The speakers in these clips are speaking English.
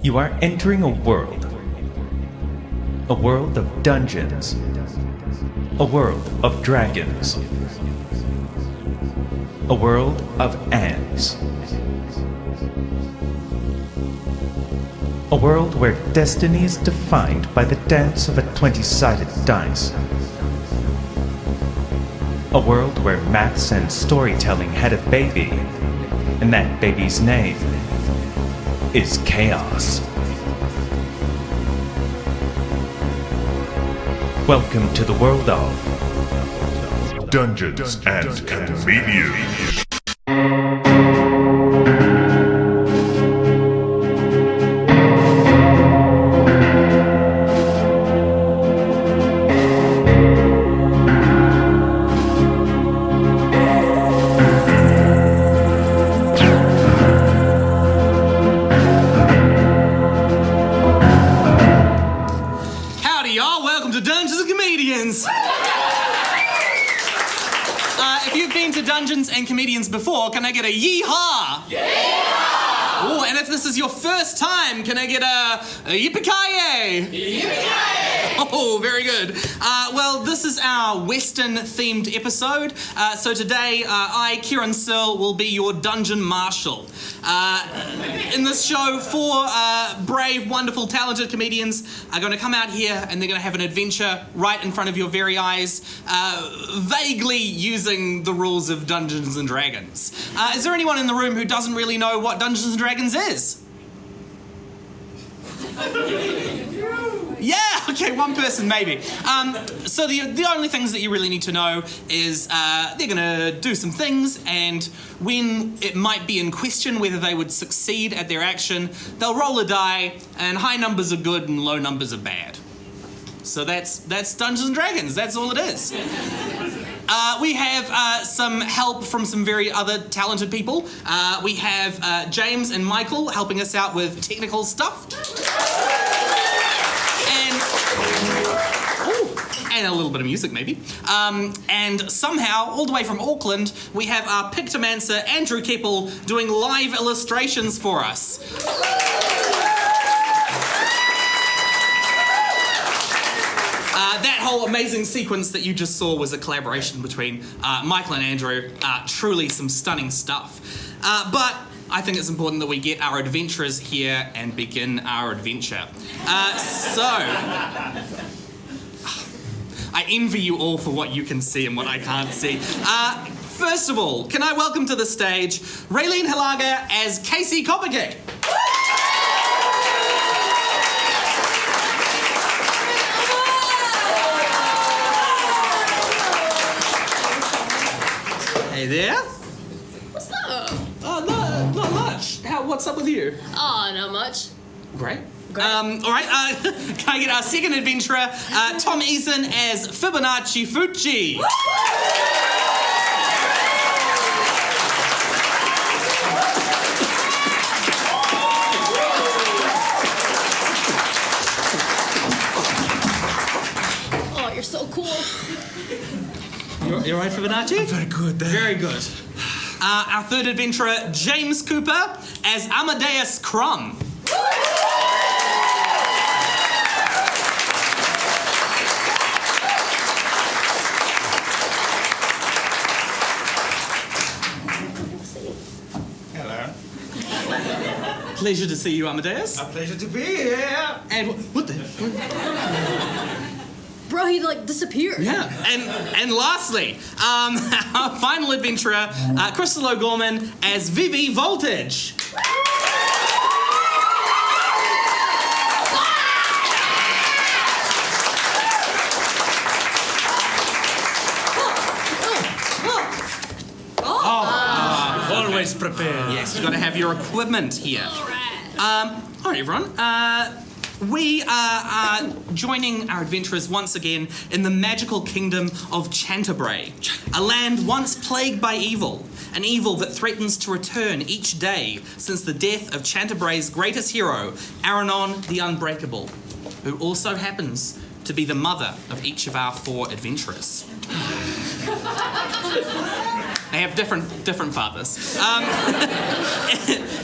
You are entering a world of dungeons, a world of dragons, a world of ants, a world where destiny is defined by the dance of a 20-sided dice, a world where maths and storytelling had a baby, and that baby's name is Chaos. Welcome to the world of Dungeons and Comedians. Comedians before, can I get a yeehaw? Yeehaw! Oh, and if this is your first time, can I get a yippee-ki-yay? Yippee-ki-yay! Oh, very good. Well, this is our Western-themed episode. So today, I, Ciaran Searle, will be your dungeon marshal. In this show, four brave, wonderful, talented comedians are going to come out here and they're going to have an adventure right in front of your very eyes, vaguely using the rules of Dungeons and Dragons. Is there anyone in the room who doesn't really know what Dungeons and Dragons is? Yeah, okay, one person maybe. So the only things that you really need to know is they're gonna do some things, and when it might be in question whether they would succeed at their action, they'll roll a die, and high numbers are good and low numbers are bad. So that's Dungeons and Dragons, that's all it is. We have some help from some very other talented people. We have James and Michael helping us out with technical stuff. And a little bit of music, maybe. And somehow, all the way from Auckland, we have our Pictomancer, Andrew Kepple, doing live illustrations for us. That whole amazing sequence that you just saw was a collaboration between Michael and Andrew. Truly some stunning stuff. But I think it's important that we get our adventurers here and begin our adventure. I envy you all for what you can see and what I can't see. First of all, can I welcome to the stage Reylene Hilaga as Casey Copperkick. Hey there. What's up? Oh, not much. What's up with you? Oh, not much. Great. All right, can I get our second adventurer, Tom Eason as Fibonacci Fucci? Oh, you're so cool. You're right, Fibonacci? I'm very good there. Very good. Our third adventurer, James Kupa as Amadeus Crumb. Pleasure to see you, Amadeus. A pleasure to be here. And what the? Bro, he disappeared. Yeah. And lastly, our final adventurer, Krystal O'Gorman as Vivi Voltage. Always prepared. Yes, you've got to have your equipment here. All right. All right, everyone. We are joining our adventurers once again in the magical kingdom of Chanterbray, a land once plagued by evil, an evil that threatens to return each day since the death of Chanterbray's greatest hero, Aranon the Unbreakable, who also happens to be the mother of each of our four adventurers. They have different fathers.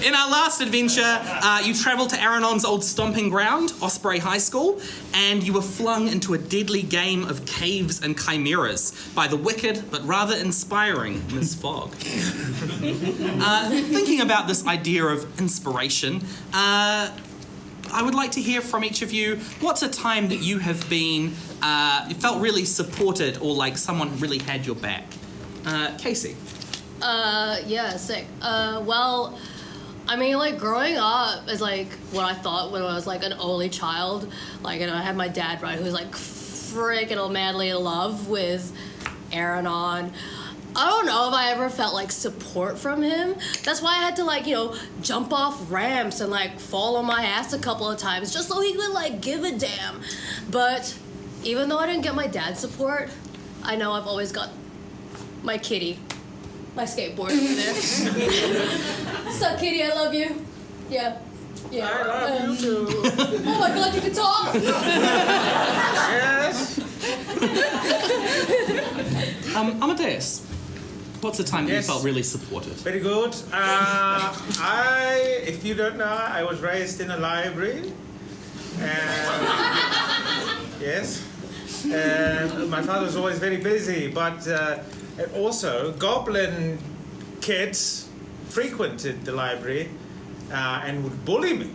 In our last adventure, you travelled to Aranon's old stomping ground, Osprey High School, and you were flung into a deadly game of caves and chimeras by the wicked but rather inspiring Ms. Fogg. Thinking about this idea of inspiration, I would like to hear from each of you, what's a time that you have been, you felt really supported or like someone really had your back? Casey. Yeah, sick. Well, I mean, like, growing up is, like, what I thought when I was, like, an only child. Like, I had my dad, right, who's, like, freaking madly in love with Aranon. I don't know if I ever felt, like, support from him. That's why I had to, like, jump off ramps and, like, fall on my ass a couple of times just so he could, like, give a damn. But even though I didn't get my dad's support, I know I've always got my kitty, my skateboard over there. Sup, kitty, I love you. Yeah. I love you too. Oh my god, you can talk! Yes. Amadeus, what's a time that you Yes. felt really supported? Very good. If you don't know, I was raised in a library. Yes. My father was always very busy, but also goblin kids frequented the library and would bully me.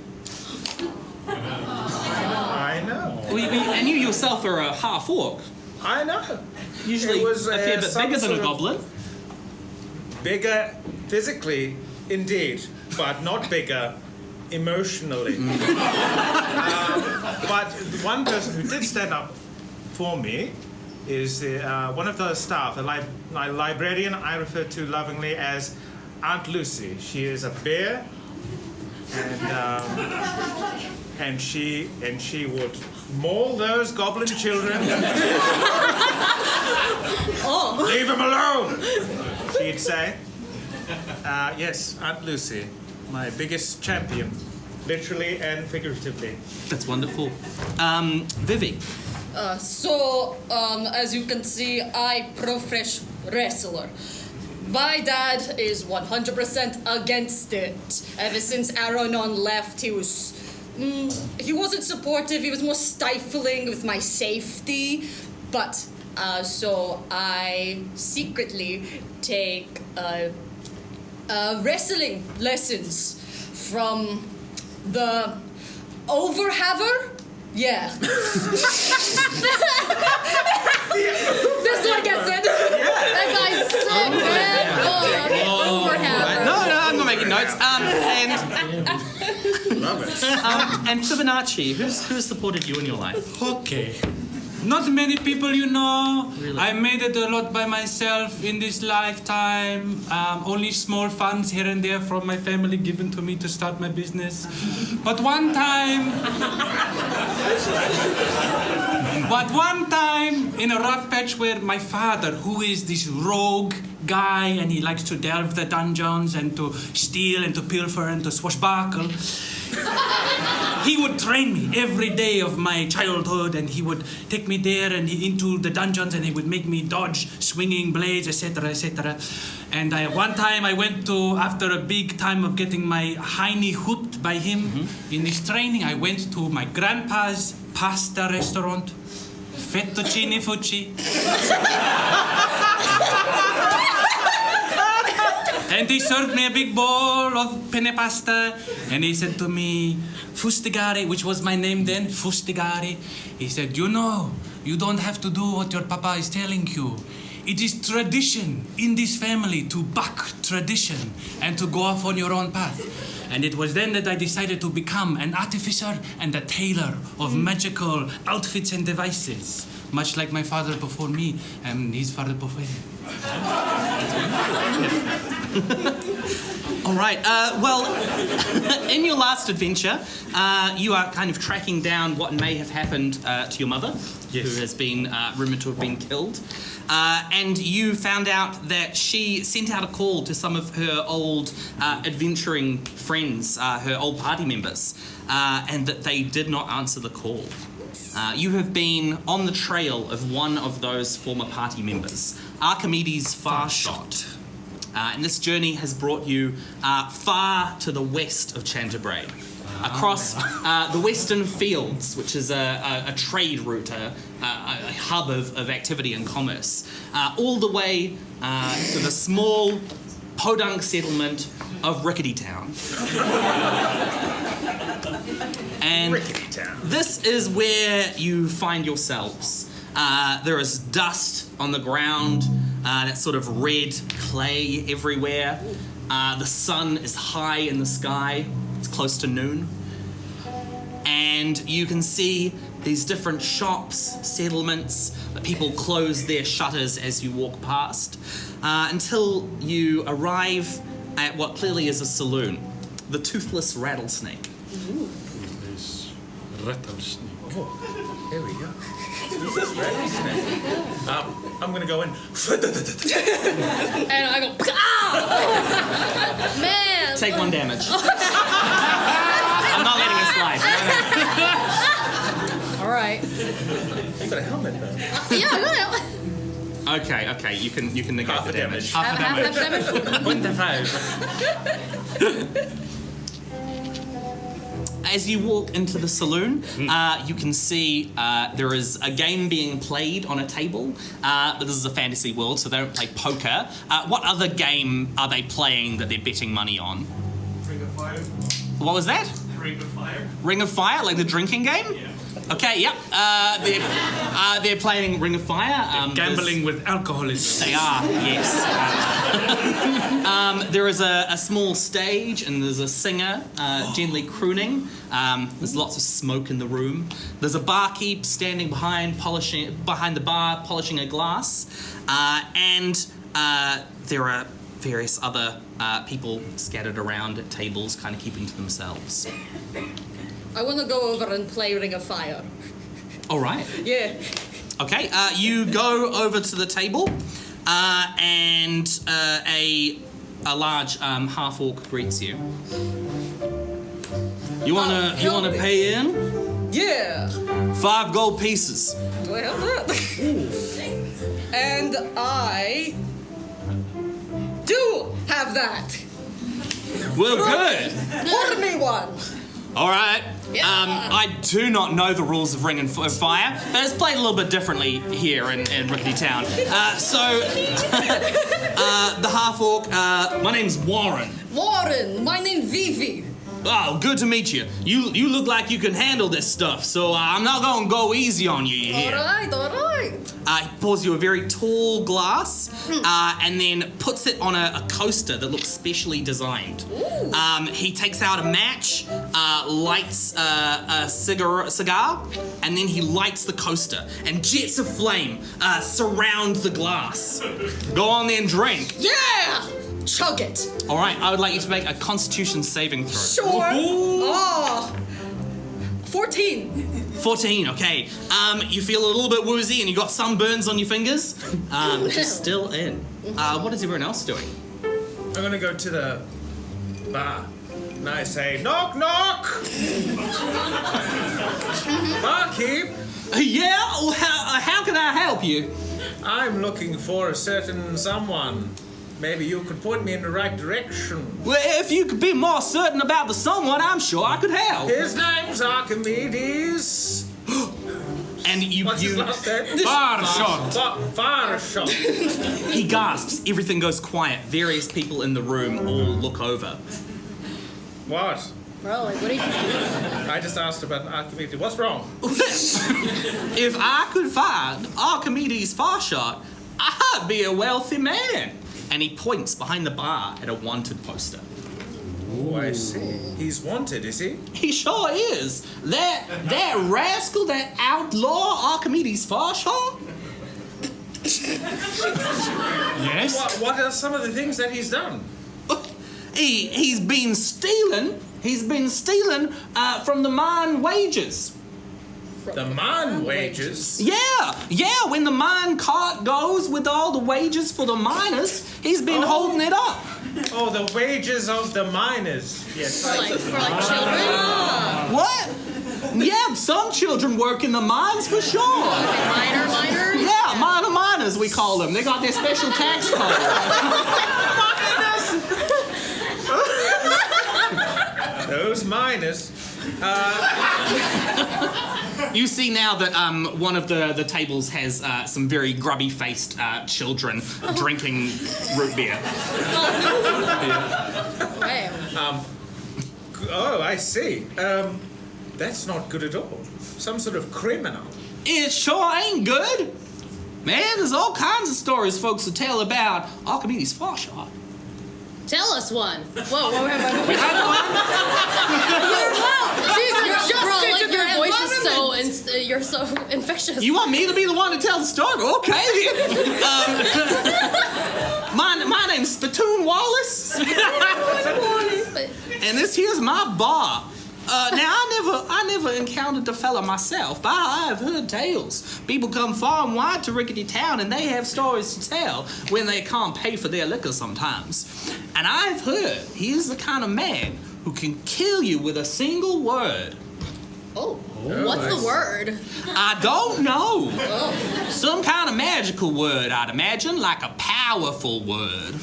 I know. And you yourself are a half-orc. I know. Usually It was, a fair bit some bigger than a sort of- goblin. Bigger physically, indeed, but not bigger emotionally. But one person who did stand up for me is one of the staff, my librarian I refer to lovingly as Aunt Lucy. She is a bear, and she would maul those goblin children. Oh. Leave them alone, she'd say. Yes, Aunt Lucy, my biggest champion, literally and figuratively. That's wonderful. Vivi. As you can see, I profesh wrestler. My dad is 100% against it. Ever since Aranon left, he wasn't supportive. He was more stifling with my safety. But so I secretly take wrestling lessons from the overhaver. Yeah. This one gets it. That guy's sick, man! Oh, overhand. No, I'm not making notes. Love it. And Fibonacci, who's supported you in your life? Okay. Not many people, Really? I made it a lot by myself in this lifetime. Only small funds here and there from my family given to me to start my business. But one time, in a rough patch where my father, who is this rogue guy and he likes to delve the dungeons and to steal and to pilfer and to swashbuckle, he would train me every day of my childhood, and he would take me there and into the dungeons, and he would make me dodge swinging blades, etc., etc. And one time I went to, after a big time of getting my hiney hooped by him in this training, I went to my grandpa's pasta restaurant, Fettuccine Fucci. And he served me a big bowl of penne pasta, and he said to me, Fustigari, which was my name then, Fustigari. He said, you don't have to do what your papa is telling you. It is tradition in this family to buck tradition and to go off on your own path. And it was then that I decided to become an artificer and a tailor of magical outfits and devices, much like my father before me and his father before him. All right. Well, in your last adventure, you are kind of tracking down what may have happened to your mother, who has been rumoured to have been killed. And you found out that she sent out a call to some of her old adventuring friends, her old party members, and that they did not answer the call. You have been on the trail of one of those former party members, Archimedes Farshot. And this journey has brought you far to the west of Chanterbray, across the Western Fields, which is a trade route, a hub of activity and commerce, all the way to the small podunk settlement of Rickety Town. And this is where you find yourselves. There is dust on the ground, that sort of red clay everywhere. The sun is high in the sky. It's close to noon. And you can see these different shops, settlements, that people close their shutters as you walk past, until you arrive at what clearly is a saloon, the Toothless Rattlesnake. Rattlesnake. Oh, here we go. Rattlesnake. I'm gonna go in. And I go, ah! Man! Take 1 damage. I'm not letting it slide. All right. You got a helmet though. Yeah, I got it. Okay, you can negate Half the a damage. Half damage. 0.5. As you walk into the saloon, you can see there is a game being played on a table, but this is a fantasy world, so they don't play poker. What other game are they playing that they're betting money on? Ring of Fire. What was that? Ring of Fire. Ring of Fire, like the drinking game? Yeah. Okay, yep. They're playing Ring of Fire. Gambling with alcoholism. They are, yes. There is a small stage and there's a singer gently crooning. There's lots of smoke in the room. There's a barkeep standing behind the bar, polishing a glass. And there are various other people scattered around at tables, kind of keeping to themselves. I want to go over and play Ring of Fire. All right. Yeah. Okay, you go over to the table, and a large half-orc greets you. You wanna pay in? Yeah. 5 gold pieces. Do I have that? And I do have that. Well, good. Pour me one. All right. I do not know the rules of Ring of Fire, but it's played a little bit differently here in Rickety Town. The half-orc, my name's Warren. Warren, my name's Vivi. Oh, good to meet you. You look like you can handle this stuff, so I'm not gonna go easy on you here. All right. He pours you a very tall glass, and then puts it on a coaster that looks specially designed. He takes out a match, lights a cigar, and then he lights the coaster, and jets of flame surround the glass. Go on then, drink. Yeah. Chug it. All right, I would like you to make a Constitution saving throw. Sure. Oh. 14. 14, okay. You feel a little bit woozy and you got some burns on your fingers, which is still in. What is everyone else doing? I'm gonna go to the bar. And I say, knock, knock! Barkeep, Yeah, well, how can I help you? I'm looking for a certain someone. Maybe you could point me in the right direction. Well, if you could be more certain about the someone, I'm sure I could help. His name's Archimedes. And What's his last name? Farshot. He gasps. Everything goes quiet. Various people in the room all look over. What? Bro, like, what are you doing? I just asked about Archimedes. What's wrong? If I could find Archimedes Farshot, I'd be a wealthy man. And he points behind the bar at a wanted poster. Oh, I see. He's wanted, is he? He sure is. That rascal, that outlaw Archimedes Farshot. Yes? What are some of the things that he's done? He's been stealing. He's been stealing from the mine wages. The mine wages? Yeah. When the mine cart goes with all the wages for the miners, he's been holding it up. Oh, the wages of the miners. Yes. For like children? What? Yeah, some children work in the mines for sure. Miners? Yeah, miners we call them. They got their special tax code. Those miners. You see now that one of the tables has some very grubby-faced children drinking root beer. Wow. Oh, I see. That's not good at all. Some sort of criminal. It sure ain't good. Man, there's all kinds of stories folks will tell about Archimedes' far shot. Tell us one. Whoa, We had one. your voice is so you're so infectious. You want me to be the one to tell the story? Okay, then. My name's Spittoon Wallace. And this here's my bar. Now, I never encountered the fella myself, but I've heard tales. People come far and wide to Rickety Town, and they have stories to tell when they can't pay for their liquor sometimes. And I've heard he is the kind of man who can kill you with a single word. Oh, what's the word? I don't know. Some kind of magical word, I'd imagine, like a powerful word.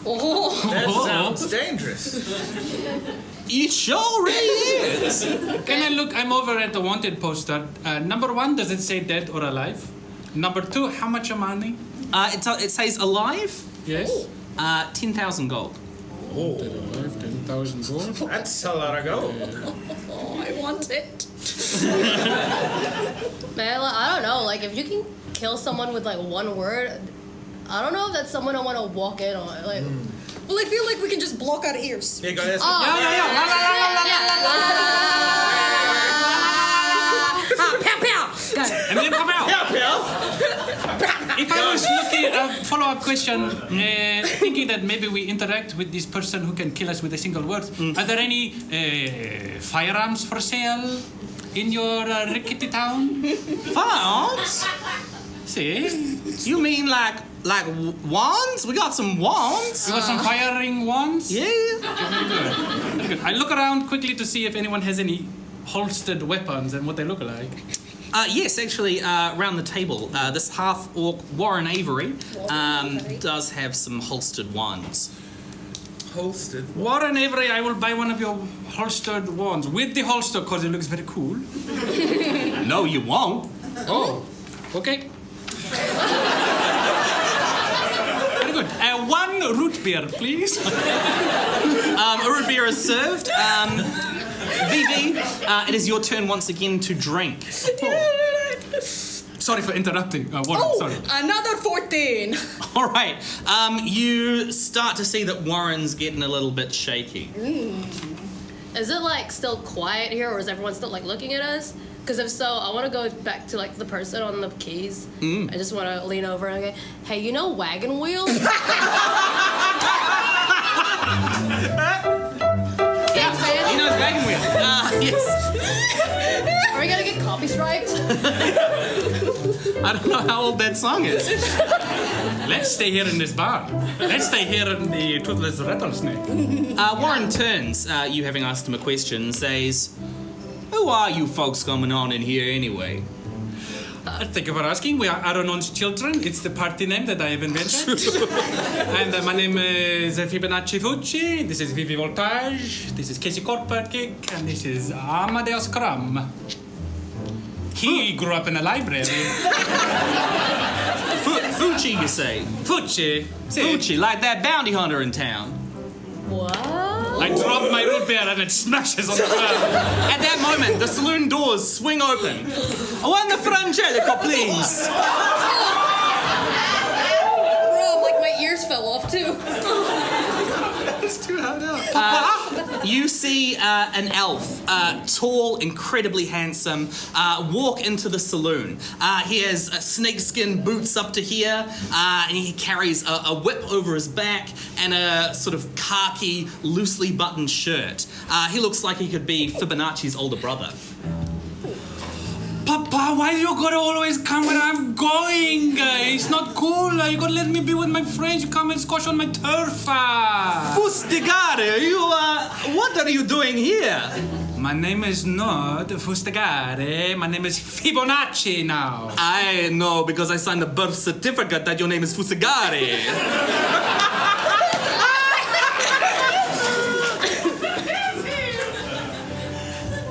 That sounds dangerous. It sure really is. Can I look? I'm over at the wanted poster. Number 1, does it say dead or alive? Number 2, how much money? It says alive. Yes. 10,000 gold. Oh, 10,000 gold. that's a lot of gold. Oh, I want it. Man, I don't know. Like, if you can kill someone with like one word, I don't know if that's someone I want to walk in on. Like, Well, I feel like we can just block our ears. Here you go. This oh, Pow, pow. Got it. And then come out. If I was looking at a follow-up question, thinking that maybe we interact with this person who can kill us with a single word, are there any firearms for sale in your rickety town? Firearms? See? You mean like wands? We got some wands. You got some firing wands? Yeah. Very good. Very good. I look around quickly to see if anyone has any holstered weapons and what they look like. Yes, actually, around the table, this half-orc Warren Avery does have some holstered wands. holstered. Warren Avery, I will buy one of your holstered wands with the holster because it looks very cool. No, you won't. Oh, okay. Very good. One root beer, please. A root beer is served. Vivi, it is your turn once again to drink. Sorry for interrupting. Warren, sorry. Another 14. All right. You start to see that Warren's getting a little bit shaky. is it like still quiet here, or is everyone still like looking at us? Because if so, I want to go back to like the person on the keys. I just want to lean over and go, hey, you know wagon wheel? Thanks, man. He knows wagon wheel. Yes. Are we gonna get copy strikes? I don't know how old that song is. Let's stay here in this bar. Let's stay here in the toothless rattlesnake. Warren turns, you having asked him a question, and says, who are you folks coming on in here anyway? Thank you for asking. We are Aronon's children. It's the party name that I have invented. And my name is Fibonacci Fucci. This is Vivi Voltage. This is Casey Korperkick. And this is Amadeus Crumb. He grew up in a library. Fucci, you say? Fucci. Fucci, like that bounty hunter in town. What? I drop my root beer and it smashes on the ground. At that moment, the saloon doors swing open. One the Frangelico, please. Bro, like my ears fell off too. It's too hard out. You see an elf, tall, incredibly handsome, walk into the saloon. He has snakeskin boots up to here, and he carries a whip over his back and a sort of khaki, loosely buttoned shirt. He looks like he could be Fibonacci's older brother. Papa, why you gotta always come where I'm going? It's not cool. You gotta let me be with my friends. You come and squash on my turf. Fustigare, what are you doing here? My name is not Fustigare. My name is Fibonacci now. I know because I signed the birth certificate that your name is Fustigare.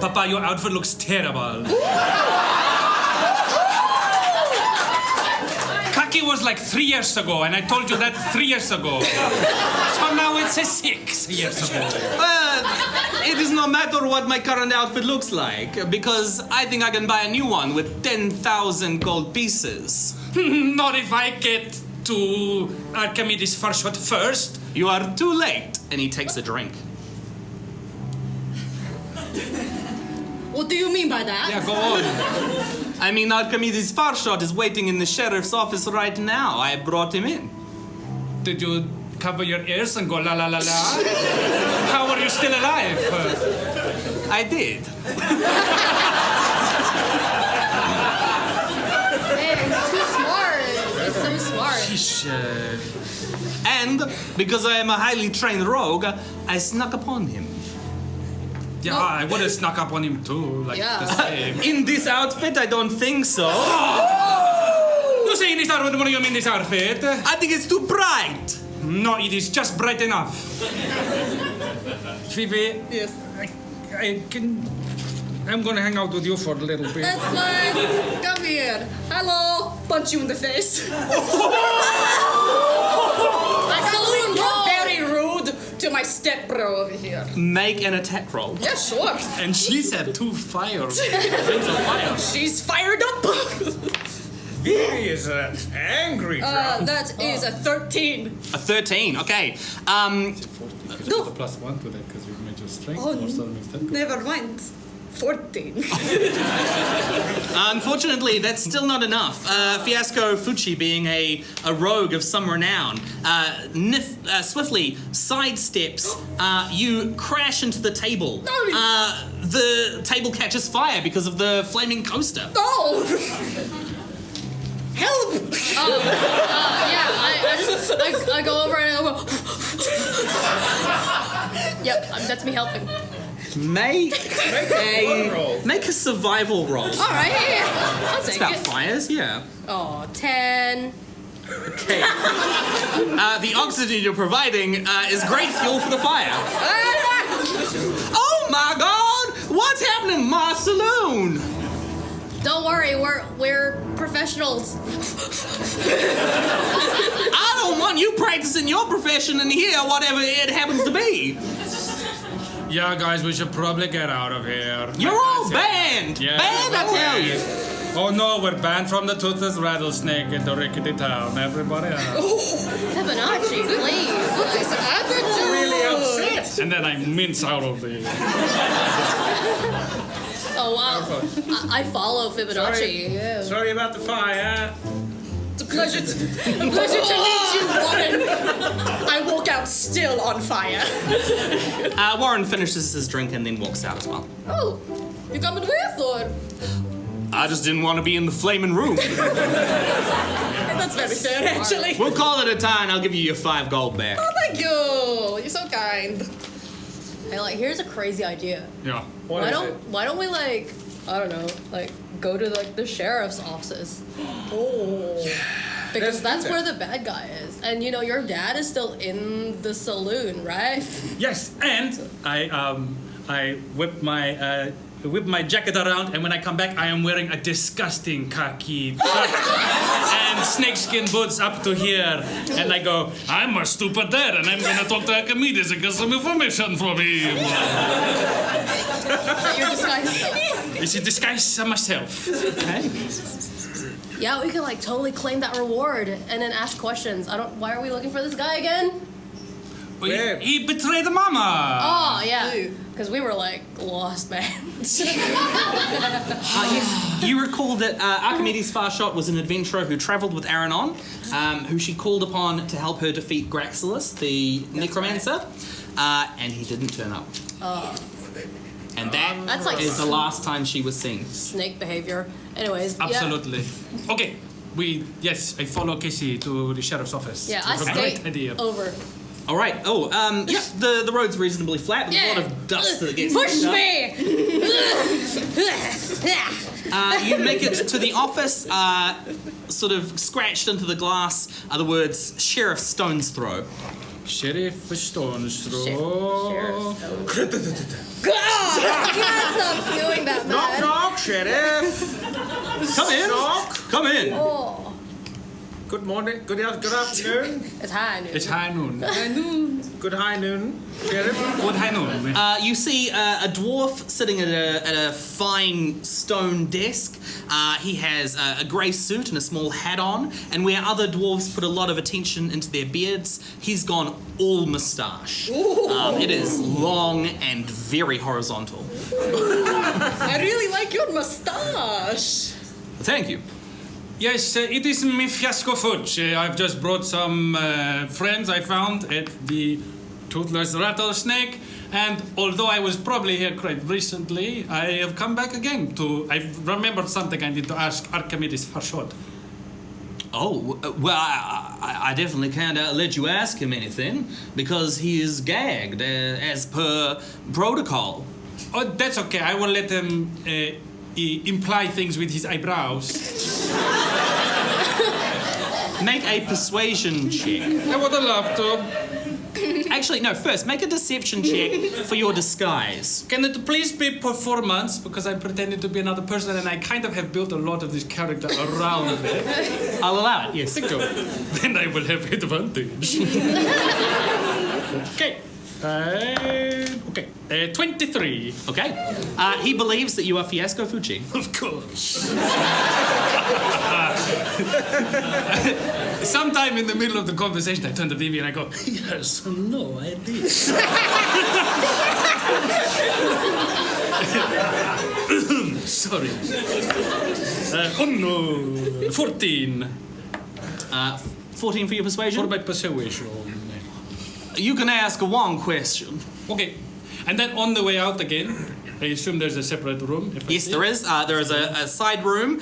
Papa, your outfit looks terrible. Kaki was like 3 years ago, and I told you that 3 years ago. So now it's 6 years ago. It does not matter what my current outfit looks like, because I think I can buy a new one with 10,000 gold pieces. Not if I get to Archimedes' first shot first. You are too late. And he takes a drink. What do you mean by that? Yeah, go on. I mean, Archimedes' Farshot is waiting in the sheriff's office right now. I brought him in. Did you cover your ears and go la la la la? How are you still alive? I did. Man, he's too smart. He's so smart. And because I am a highly trained rogue, I snuck upon him. Yeah, I would have snuck up on him too, like the same. In this outfit, I don't think so. You say in this outfit, what do you mean this outfit? I think it's too bright. No, it is just bright enough. Phoebe? Yes. I'm gonna hang out with you for a little bit. That's fine. Come here. Hello. Punch you in the face. You're very rude to my stepbro over here. Make an attack roll. Yeah, sure. And she's had 2 fires. Rings of fire. She's fired up. He is an angry drunk. That is a 13. A 13, okay. No. +1 to that because you made your strength. Oh, never mind. 14. Unfortunately, that's still not enough. Fiasco Fuchi, being a rogue of some renown, swiftly sidesteps. You crash into the table. The table catches fire because of the flaming coaster. No! Help! I go over and I go. Yep, that's me helping. Make a survival roll. All right, yeah. I'll It's take about it. fires, yeah. Oh, 10. Okay. The oxygen you're providing is great fuel for the fire. Oh my God! What's happening in my saloon? Don't worry, we're professionals. I don't want you practicing your profession in here, whatever it happens to be. Yeah, guys, we should probably get out of here. You're all banned. Yeah. Banned, I tell you. Oh no, we're banned from the Toothless Rattlesnake in the rickety town. Everybody out. Fibonacci, please. This attitude! Really upset. And then I mince out of the... Oh wow, I follow Fibonacci. Yeah. Sorry about the fire. It's a pleasure to meet you, Warren. I walk out still on fire. Warren finishes his drink and then walks out as well. Oh, you coming with, or? I just didn't want to be in the flaming room. That's very fair, actually. We'll call it a tie and I'll give you your 5 gold back. Oh, thank you. You're so kind. Hey, like, here's a crazy idea. Yeah. Why don't we I don't know, go to the sheriff's offices? Oh. Because that's where the bad guy is. And your dad is still in the saloon, right? Yes, and I whip my jacket around, and when I come back, I am wearing a disgusting khaki shirt and snakeskin boots up to here. And I go, I'm a stupid dad, and I'm gonna talk to Archimedes and get some information from him. Your disguise stuff. It's a disguise myself. Okay. Yeah, we could totally claim that reward and then ask questions. Why are we looking for this guy again? Where? He betrayed Mama. Oh, yeah. Because we were lost, man. You recall that Archimedes Farshot was an adventurer who travelled with Aranon, who she called upon to help her defeat Graxilus, the necromancer, and he didn't turn up. And That's is the last time she was seen. Snake behavior. Anyways, Absolutely. Okay. I follow Casey to the sheriff's office. Yeah, I It's a great skate idea. over. All right. The road's reasonably flat. There's a lot of dust that gets Push kicked up. me! You make it to the office, sort of scratched into the glass are the words Sheriff Stone's Throw. Sheriff Stone's Throw. Sheriff. can't stop doing that, Knock, man. knock, Sheriff. Come in. Knock. Come in. Oh, Good morning. Good afternoon. it's high noon. It's high noon. Good high noon, Sheriff. Good high noon. You see a dwarf sitting at a fine stone desk. He has a grey suit and a small hat on, and where other dwarves put a lot of attention into their beards, he's gone all moustache. It is long and very horizontal. I really like your mustache. Thank you. Yes, it is me Fiasco Fudge. I've just brought some friends I found at the Toothless Rattlesnake, and although I was probably here quite recently, I have come back again I remembered something I need to ask Archimedes for short. Oh, well, I definitely can't let you ask him anything, because he is gagged as per protocol. Oh, that's okay. I will let him imply things with his eyebrows. Make a persuasion check. I would have loved to. Actually, no, first, make a deception check for your disguise. Can it please be performance? Because I'm pretending to be another person and I kind of have built a lot of this character around it. I'll allow it, yes. Thank you. Then I will have advantage. Okay. 23. Okay. He believes that you are Fiasco Fuji. Of course. Sometime in the middle of the conversation, I turn to Vivi and I go, he has no idea. Sorry. Oh no. 14. 14 for your persuasion? For my persuasion. You can ask one question. Okay. And then on the way out again, I assume there's a separate room? Yes, there is. There is a side room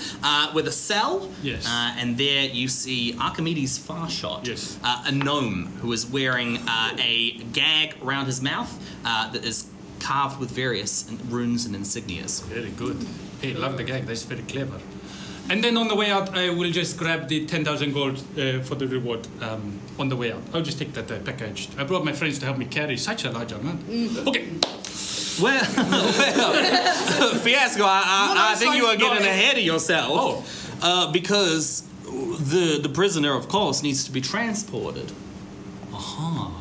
with a cell. Yes. And there you see Archimedes Farshot. Yes. A gnome who is wearing a gag around his mouth that is carved with various runes and insignias. Very good. Hey, love the gag. That's very clever. And then on the way out, I will just grab the 10,000 gold for the reward on the way out. I'll just take that package. I brought my friends to help me carry such a large amount. Okay. Well, Fiasco, I think you are getting ahead of yourself. Because the prisoner, of course, needs to be transported.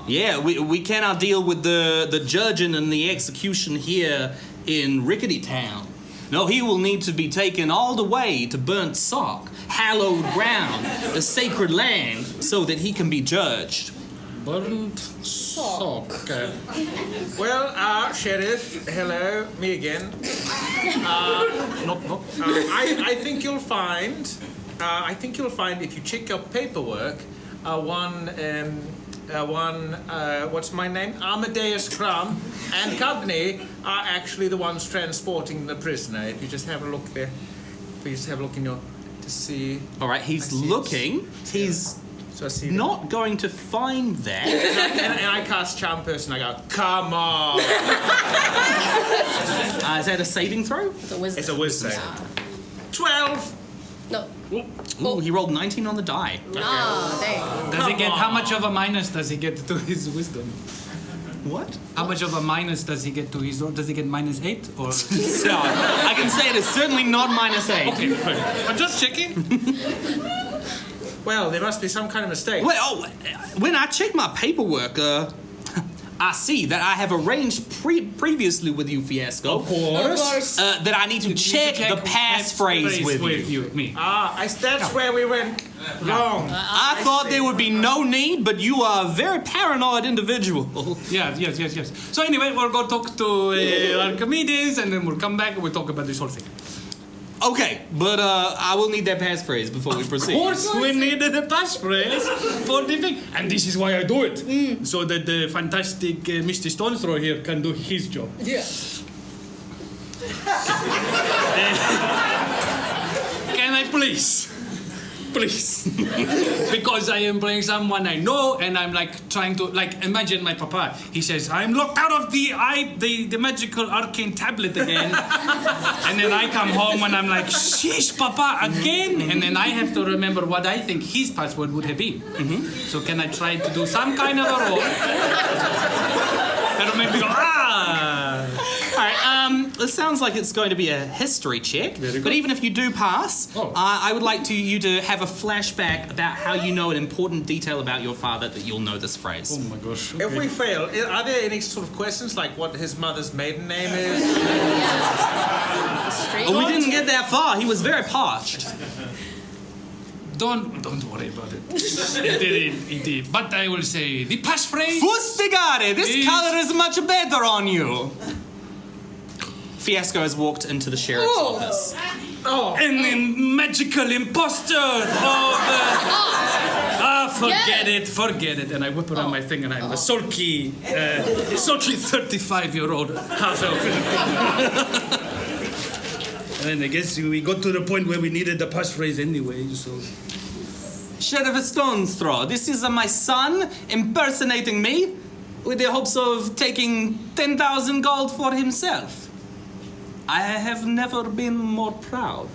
Yeah, we cannot deal with the judging and the execution here in Rickety Town. No, he will need to be taken all the way to Burnt Sock, hallowed ground, the sacred land, so that he can be judged. Burnt Sock. Well, Sheriff, hello, me again. Knock, knock. I think you'll find if you check your paperwork, what's my name? Amadeus Crumb and company are actually the ones transporting the prisoner. If you just have a look there, please have a look in your to see. All right, he's looking. He's So I see not going to find that. and I cast Charm Person. I go, come on. Is that a saving throw? It's a wisdom. It's a wisdom. 12. No. Ooh, he rolled 19 on the die. Ah, dang. Does he get, how much of a minus does he get to his wisdom? What? How much of a minus does he get to his, does he get -8 or? So, I can say it is certainly not -8. Okay, good. I'm just checking. Well, there must be some kind of mistake. Well, when I check my paperwork, I see that I have arranged previously with you, Fiasco. Of course. That I need to check the passphrase with you. Me. That's where we went wrong. I thought there would be no need, but you are a very paranoid individual. Yes. So anyway, we'll go talk to Archimedes, and then we'll come back and we'll talk about this whole thing. Okay, but I will need that passphrase before we proceed. Of course, we needed a passphrase for the thing, and this is why I do it, so that the fantastic Mr. Stone Throw here can do his job. Yeah. Can I please? Because I am playing someone I know, and I'm like trying to imagine my papa. He says, "I'm locked out of the magical arcane tablet again," and then I come home and I'm like, "Sheesh, papa, again!" And then I have to remember what I think his password would have been. So can I try to do some kind of a roll? That'll make me go, ah! All right. This sounds like it's going to be a history check. Very good. But even if you do pass, I would like you to have a flashback about how you know an important detail about your father that you'll know this phrase. Oh my gosh. If we fail, are there any sort of questions like what his mother's maiden name is? Oh, we didn't get that far. He was very parched. Don't worry about it. It did. But I will say the passphrase. Fustigare, this is- color is much better on you. Fiasco has walked into the sheriff's office. And the magical imposter forget it. And I whip around my thing and I'm a sulky 35-year-old half-elf in the corner. And I guess we got to the point where we needed the passphrase anyway, so... Sheriff Stone's Throw, this is my son impersonating me with the hopes of taking 10,000 gold for himself. I have never been more proud.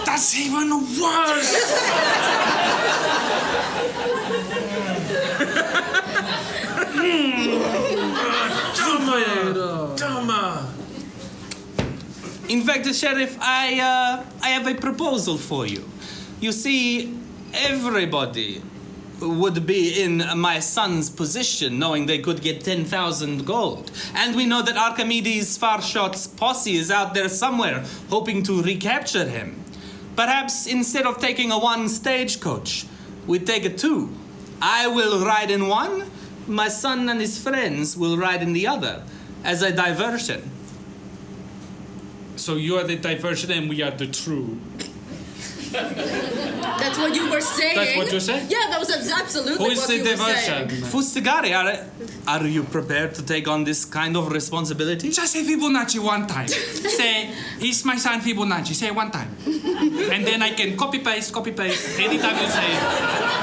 That's even worse! Tama! In fact, Sheriff, I have a proposal for you. You see, everybody would be in my son's position knowing they could get 10,000 gold. And we know that Archimedes' Farshot's posse is out there somewhere hoping to recapture him. Perhaps instead of taking a one stagecoach, we take a two. I will ride in one, my son and his friends will ride in the other as a diversion. So you are the diversion and we are the true. That's what you were saying. That's what you said? Yeah, that was absolutely Who is what the you were saying. diversion? Fustigari, are you prepared to take on this kind of responsibility? Just say Fibonacci one time. Say, it's my son Fibonacci. Say it one time. And then I can copy paste anytime you say it.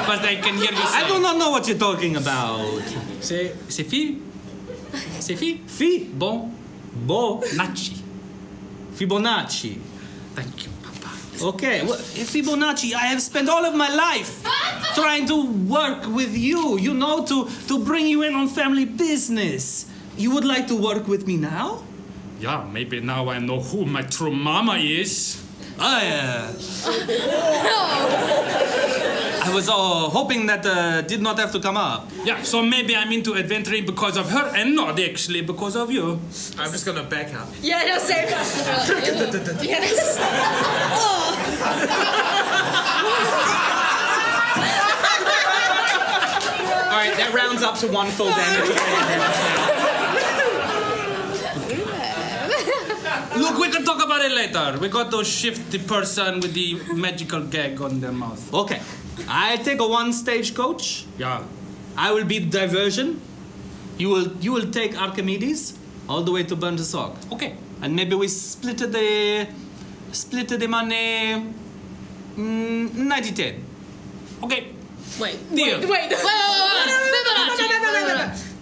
But I can hear you say I do not know what you're talking about. Say fi. Say fi. Fi. Bon. Nachi. Fibonacci. Thank you, Papa. Okay, well, Fibonacci, I have spent all of my life trying to work with you, to bring you in on family business. You would like to work with me now? Yeah, maybe now I know who my true mama is. I was hoping that did not have to come up. Yeah, so maybe I'm into adventuring because of her and not actually because of you. I'm just gonna back up. Yeah, no, same. Yes. All right, that rounds up to one full damage. Look, we can talk about it later. We got to shift the person with the magical gag on their mouth. Okay, I take a one stagecoach. Yeah. I will be diversion. You will take Archimedes all the way to Burn to Sog. Okay. And maybe we split the money 90-10. Okay. Wait. Deal. Wait.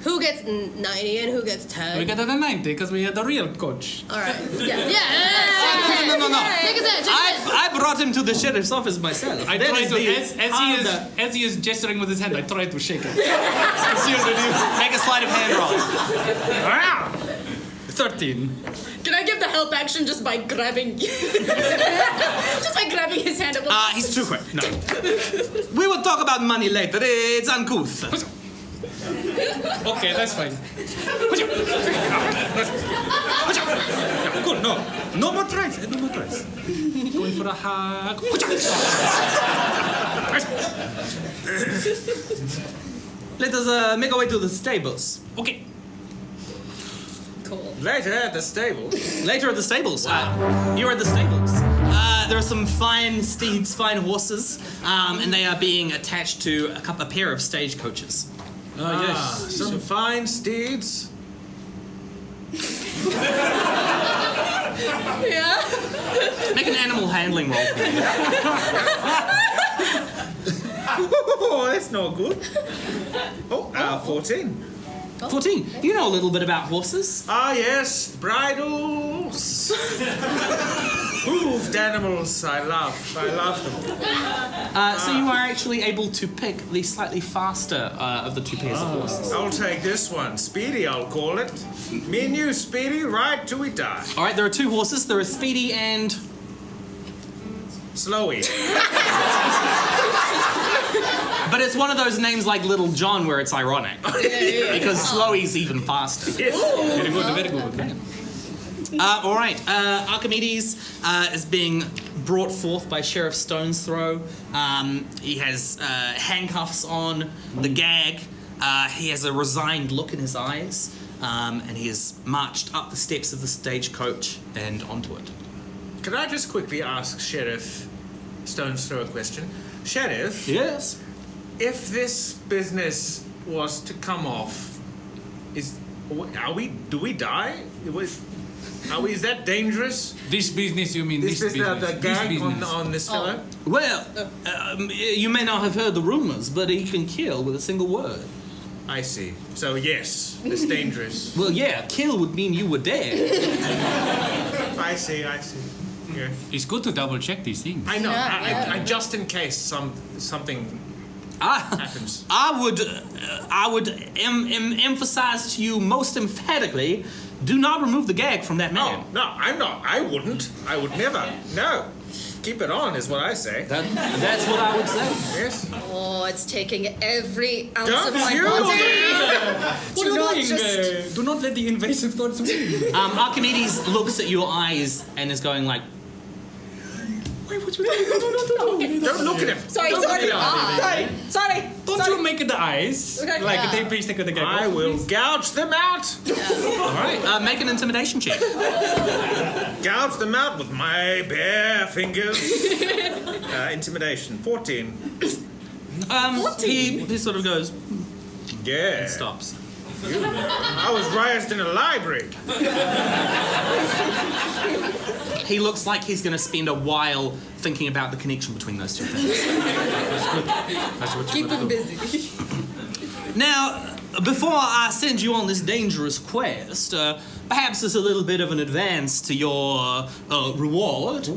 Who gets 90 and who gets 10? We got to the 90 because we had the real coach. All right. Yeah. No. Take a second. I brought him to the sheriff's office myself. I That tried is to, the as he is gesturing with his hand, I tried to shake it. Make a sleight of hand roll. 13. Can I give the help action just by grabbing his hand up? He's too quick. No. We will talk about money later. It's uncouth. Okay, that's fine. Good, no more tries. Going for a hug. Let us make our way to the stables. Okay. Cool. Later at the stable. Later at the stables. You're at the stables. There are some fine steeds, fine horses, and they are being attached to a pair of stagecoaches. Yes. Some fine steeds. Yeah. Make an animal handling roll for me. Oh, that's not good. 14. 14. You know a little bit about horses. Ah, yes, bridles. Hooved animals, I love them. So you are actually able to pick the slightly faster of the two pairs of horses. I'll take this one. Speedy, I'll call it. Me and you, Speedy, ride till we die. All right, there are two horses. There is Speedy and... Slowy. But it's one of those names like Little John where it's ironic. Because Slowy's even faster. Very good, very good. Okay. All right, Archimedes is being brought forth by Sheriff Stone's Throw. He has handcuffs on, the gag. He has a resigned look in his eyes. And he has marched up the steps of the stagecoach and onto it. Can I just quickly ask Sheriff Stone's Throw a question? Sheriff, Yes? if this business was to come off, do we die? Is that dangerous? This business, you mean This this business, business? the This gag business. on this fellow? Well, you may not have heard the rumors, but he can kill with a single word. I see. So yes, it's dangerous. Well, yeah, kill would mean you were dead. I see. Yeah. It's good to double check these things. I know. Yeah, I just in case something happens. I would emphasize to you most emphatically, do not remove the gag from that man. No, I'm not. I wouldn't. I would never. No. Keep it on is what I say. That's what I would say. Yes. Oh, it's taking every ounce Don't of my you body. What are you not doing? just- Do not let the invasive thoughts win. Archimedes looks at your eyes and is going like, Don't look at him. Sorry. Don't you make the eyes Okay. like Yeah. they please take the gag I off, will please? gouge them out. all right, make an intimidation check. Gouge them out with my bare fingers. Intimidation. 14. He sort of goes, Yeah. stops. I was raised in a library. He looks like he's going to spend a while thinking about the connection between those two things. That's what Keep him busy. Now, before I send you on this dangerous quest, perhaps as a little bit of an advance to your reward,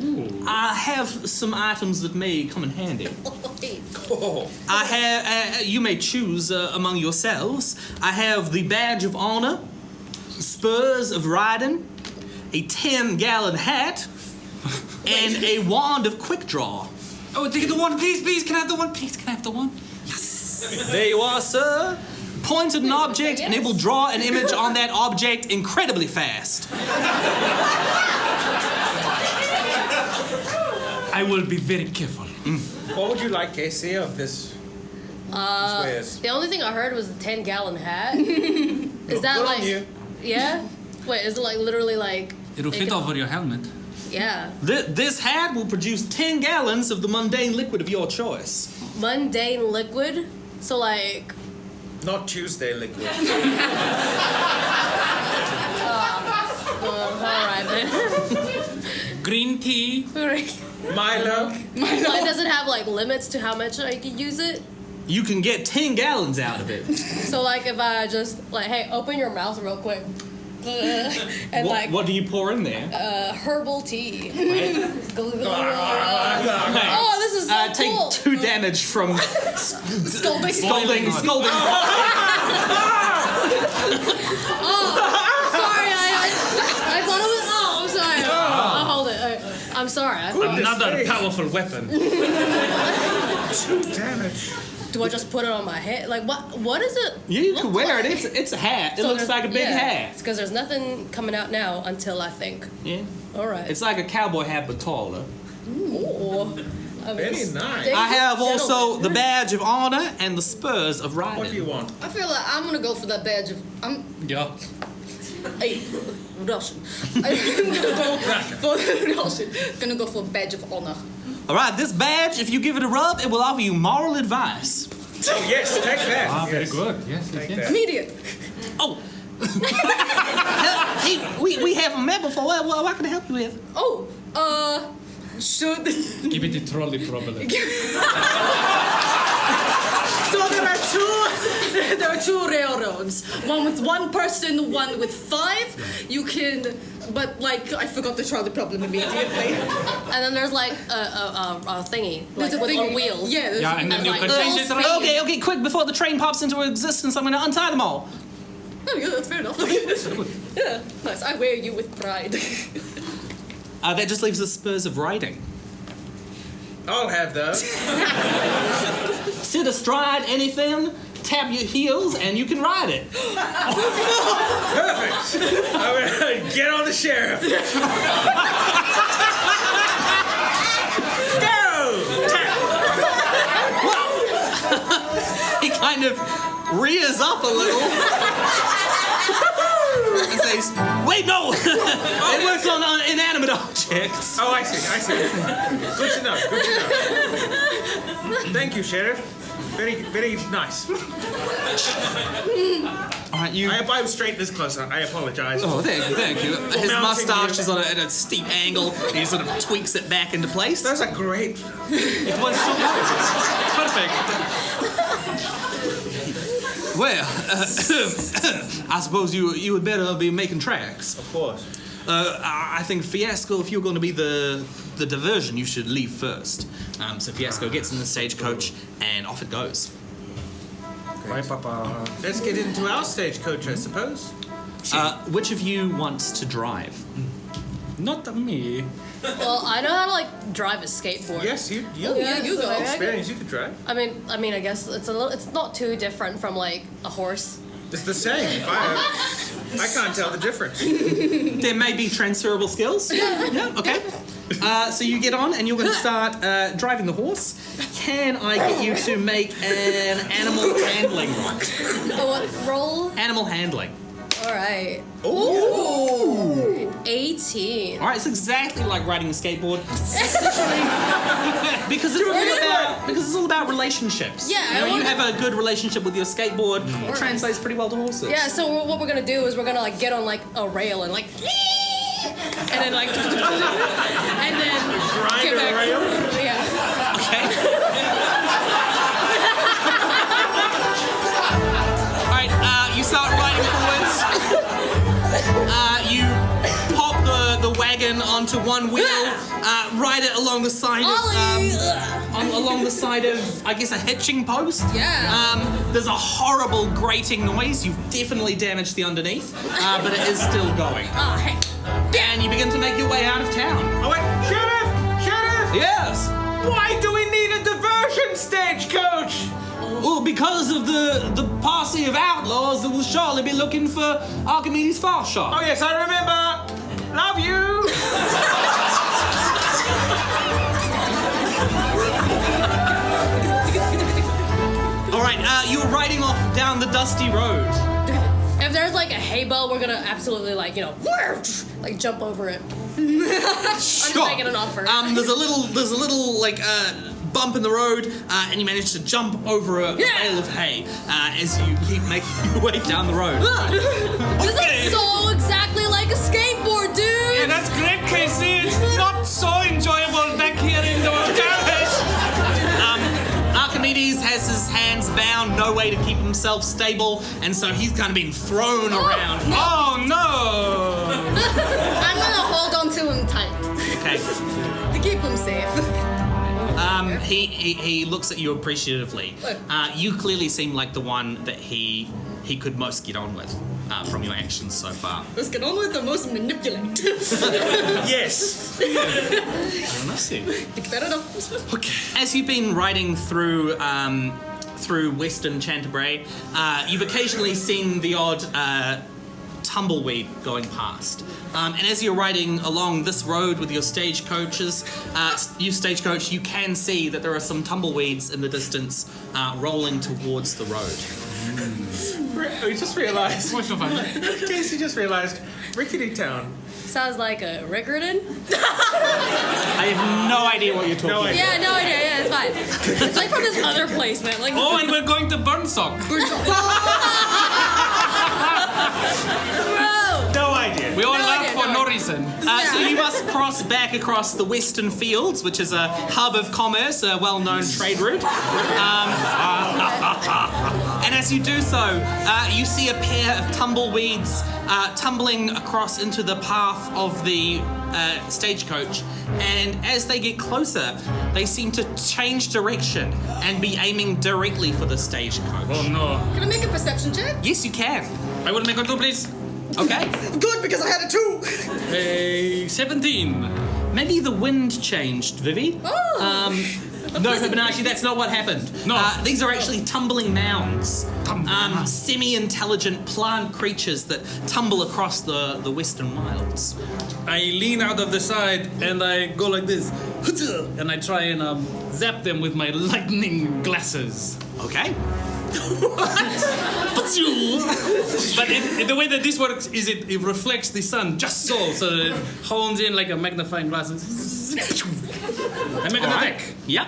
I have some items that may come in handy. I have, you may choose among yourselves. I have the Badge of Honor, Spurs of Riding, a 10-gallon hat, and a Wand of Quick Draw. Oh, take the one, please. Can I have the one, please? Can I have the one? There you are, sir. Point at an object and it will draw an image on that object incredibly fast. I will be very careful. What would you like, Casey, of this? Wares? The only thing I heard was the 10-gallon hat. Is that Good on like? you. Yeah. Wait, is it like literally like? It'll it fit can- over your helmet. Yeah. This hat will produce 10 gallons of the mundane liquid of your choice. Mundane liquid. So like. Not Tuesday liquid. All right then. Green tea. Milo. It doesn't have like limits to how much I can use it. You can get 10 gallons out of it. So like if I just like, hey, open your mouth real quick. And like What do you pour in there? herbal tea. Oh, this is so Take cool. 2 damage from Scolding. scalding. Sorry, I thought it was. Oh, I'm sorry. I'll hold it. I'm sorry. Another powerful weapon. 2 damage. Do I just put it on my head? Like what is it? You look can wear like? it. It's a hat. It So looks there's- like a big yeah, hat. It's because there's nothing coming out now until I think. Yeah. All right. It's like a cowboy hat but taller. Ooh. Very nice. I have also the Badge of Honor and the Spurs of Riding. What do you want? I feel like I'm gonna go for that badge of. Yeah. Hey, Russian. I'm gonna go for Russian. Gonna go for a badge of honor. All right, this badge, if you give it a rub, it will offer you moral advice. Oh yes, take that. Ah, very Yes. good. Yes, Take yes. that. Immediate. Oh. Hey, we haven't met before. What can I help you with? Oh, should. Give it a trolley problem. So there are two railroads. One with one person, one with 5. You can, but like I forgot the trolley problem immediately. And then there's like a thingy, like There's a with thingy. on wheels. Yeah, Yeah, and then And you like can little change it speed. around. Okay, quick, before the train pops into existence, I'm gonna untie them all. Oh yeah, that's fair enough. Yeah, nice. I wear you with pride. That just leaves the spurs of riding. I'll have those. Sit astride anything, tap your heels, and you can ride it. Perfect. I'm gonna get on the sheriff. Go! He kind of rears up a little and says, "Wait, no! It works on inanimate objects." Oh, I see. Good to know. Thank you, Sheriff. Very nice. All right, you. I was straight this close. I apologize. Oh, thank you. His mounting mustache you. is on at a steep angle. He sort of tweaks it back into place. That's a great. It was so good. Perfect. Well, I suppose you would better be making tracks. Of course. I think Fiasco, if you're going to be the diversion, you should leave first. So Fiasco gets in the stagecoach and off it goes. Right, Papa. Let's get into our stagecoach, I suppose. Which of you wants to drive? Not me. Well, I know how to like drive a skateboard. Yes, you Yeah, you go. experience. You could drive. I mean, I guess it's it's not too different from like a horse. It's the same. I can't tell the difference. There may be transferable skills. Yeah. Okay. So you get on and you're going to start driving the horse. Can I get you to make an animal handling roll? Oh, what roll? Animal handling. All right. Ooh. 18. All right, it's exactly like riding a skateboard. because it's all about relationships. Yeah, you have a good relationship with your skateboard. It translates pretty well to horses. Yeah. So what we're gonna do is we're gonna like get on like a rail and like, and then like, and then Grind get a back. rail? Yeah. Okay. All right. You start riding forwards. You pop the wagon onto one wheel, ride it along the side along the side of, I guess, a hitching post. Yeah. There's a horrible grating noise. You've definitely damaged the underneath, but it is still going. Oh, hey. And you begin to make your way out of town. Oh wait, Sheriff! Yes. Why do we need a diversion stagecoach? Well, because of the posse of outlaws that will surely be looking for Archimedes' far shot. Oh yes, I remember. Love you. All right, you're riding off down the dusty road. If there's like a hay bale, we're gonna absolutely like like jump over it. I'm just making an offer. There's a little like bump in the road, and you manage to jump over a bale of hay as you keep making your way down the road. This is so exactly like a skateboard, dude. Yeah, that's great, Casey. It's not so enjoyable back here in the garage. Archimedes has his hands bound, no way to keep himself stable, and so he's kind of being thrown around. Oh no! I'm gonna hold on to him tight Okay. to keep him safe. He looks at you appreciatively. You clearly seem like the one that he could most get on with from your actions so far. Let's get on with the most manipulate. Yes. Fair enough. Okay. As you've been riding through Western Canterbury, you've occasionally seen the odd tumbleweed going past. And as you're riding along this road with your stagecoaches, you can see that there are some tumbleweeds in the distance rolling towards the road. We just realized. What's so funny? Casey just realized. Rickety Town. Sounds like a Rickerton. I have no idea what you're talking about. Yeah, no idea. Yeah, it's fine. It's like from this other place, man. Like. Oh, and we're going to Burnsock. No idea. We all No laugh idea, for no no idea. reason. So you must cross back across the Western Fields, which is a hub of commerce, a well-known trade route. And as you do so, you see a pair of tumbleweeds tumbling across into the path of the stagecoach. And as they get closer, they seem to change direction and be aiming directly for the stagecoach. Oh no. Can I make a perception check? Yes, you can. I will make a 2, please. Okay. Good, because I had a 2. 17. Maybe the wind changed, Vivi. Oh. No, but actually, that's not what happened. No. These are actually tumbling mounds. Tumbling mounds. Semi-intelligent plant creatures that tumble across the Western Wilds. I lean out of the side and I go like this. And I try and zap them with my lightning glasses. Okay. But the way that this works is it reflects the sun just so it hones in like a magnifying glass. I make an attack. Yep.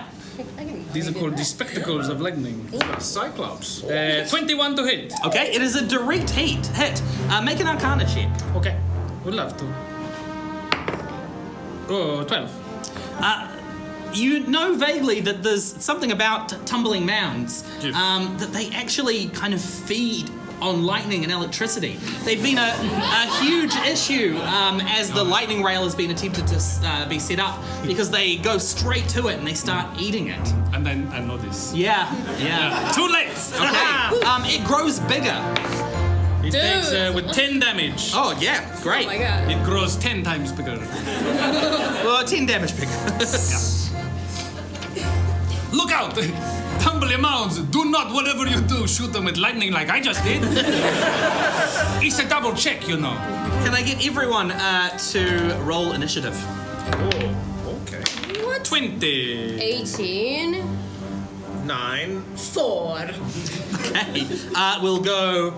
These are called the spectacles of lightning. Cyclops. 21 to hit. Okay, it is a direct hit. Make an Arcana check. Okay, would love to. Oh, 12. You know vaguely that there's something about tumbling mounds, Yes. that they actually kind of feed on lightning and electricity. They've been a huge issue as the lightning rail has been attempted to be set up because they go straight to it and they start eating it. And then I know this. Yeah. Too late! Okay. It grows bigger. It takes with 10 damage. Oh yeah, great. Oh my god. It grows 10 times bigger. Well, 10 damage bigger. Look out! Tumbling mounds, do not, whatever you do, shoot them with lightning like I just did. It's a double check, you know. Can I get everyone to roll initiative? Oh, okay. What? 20. 18. 9. 4. Okay. We'll go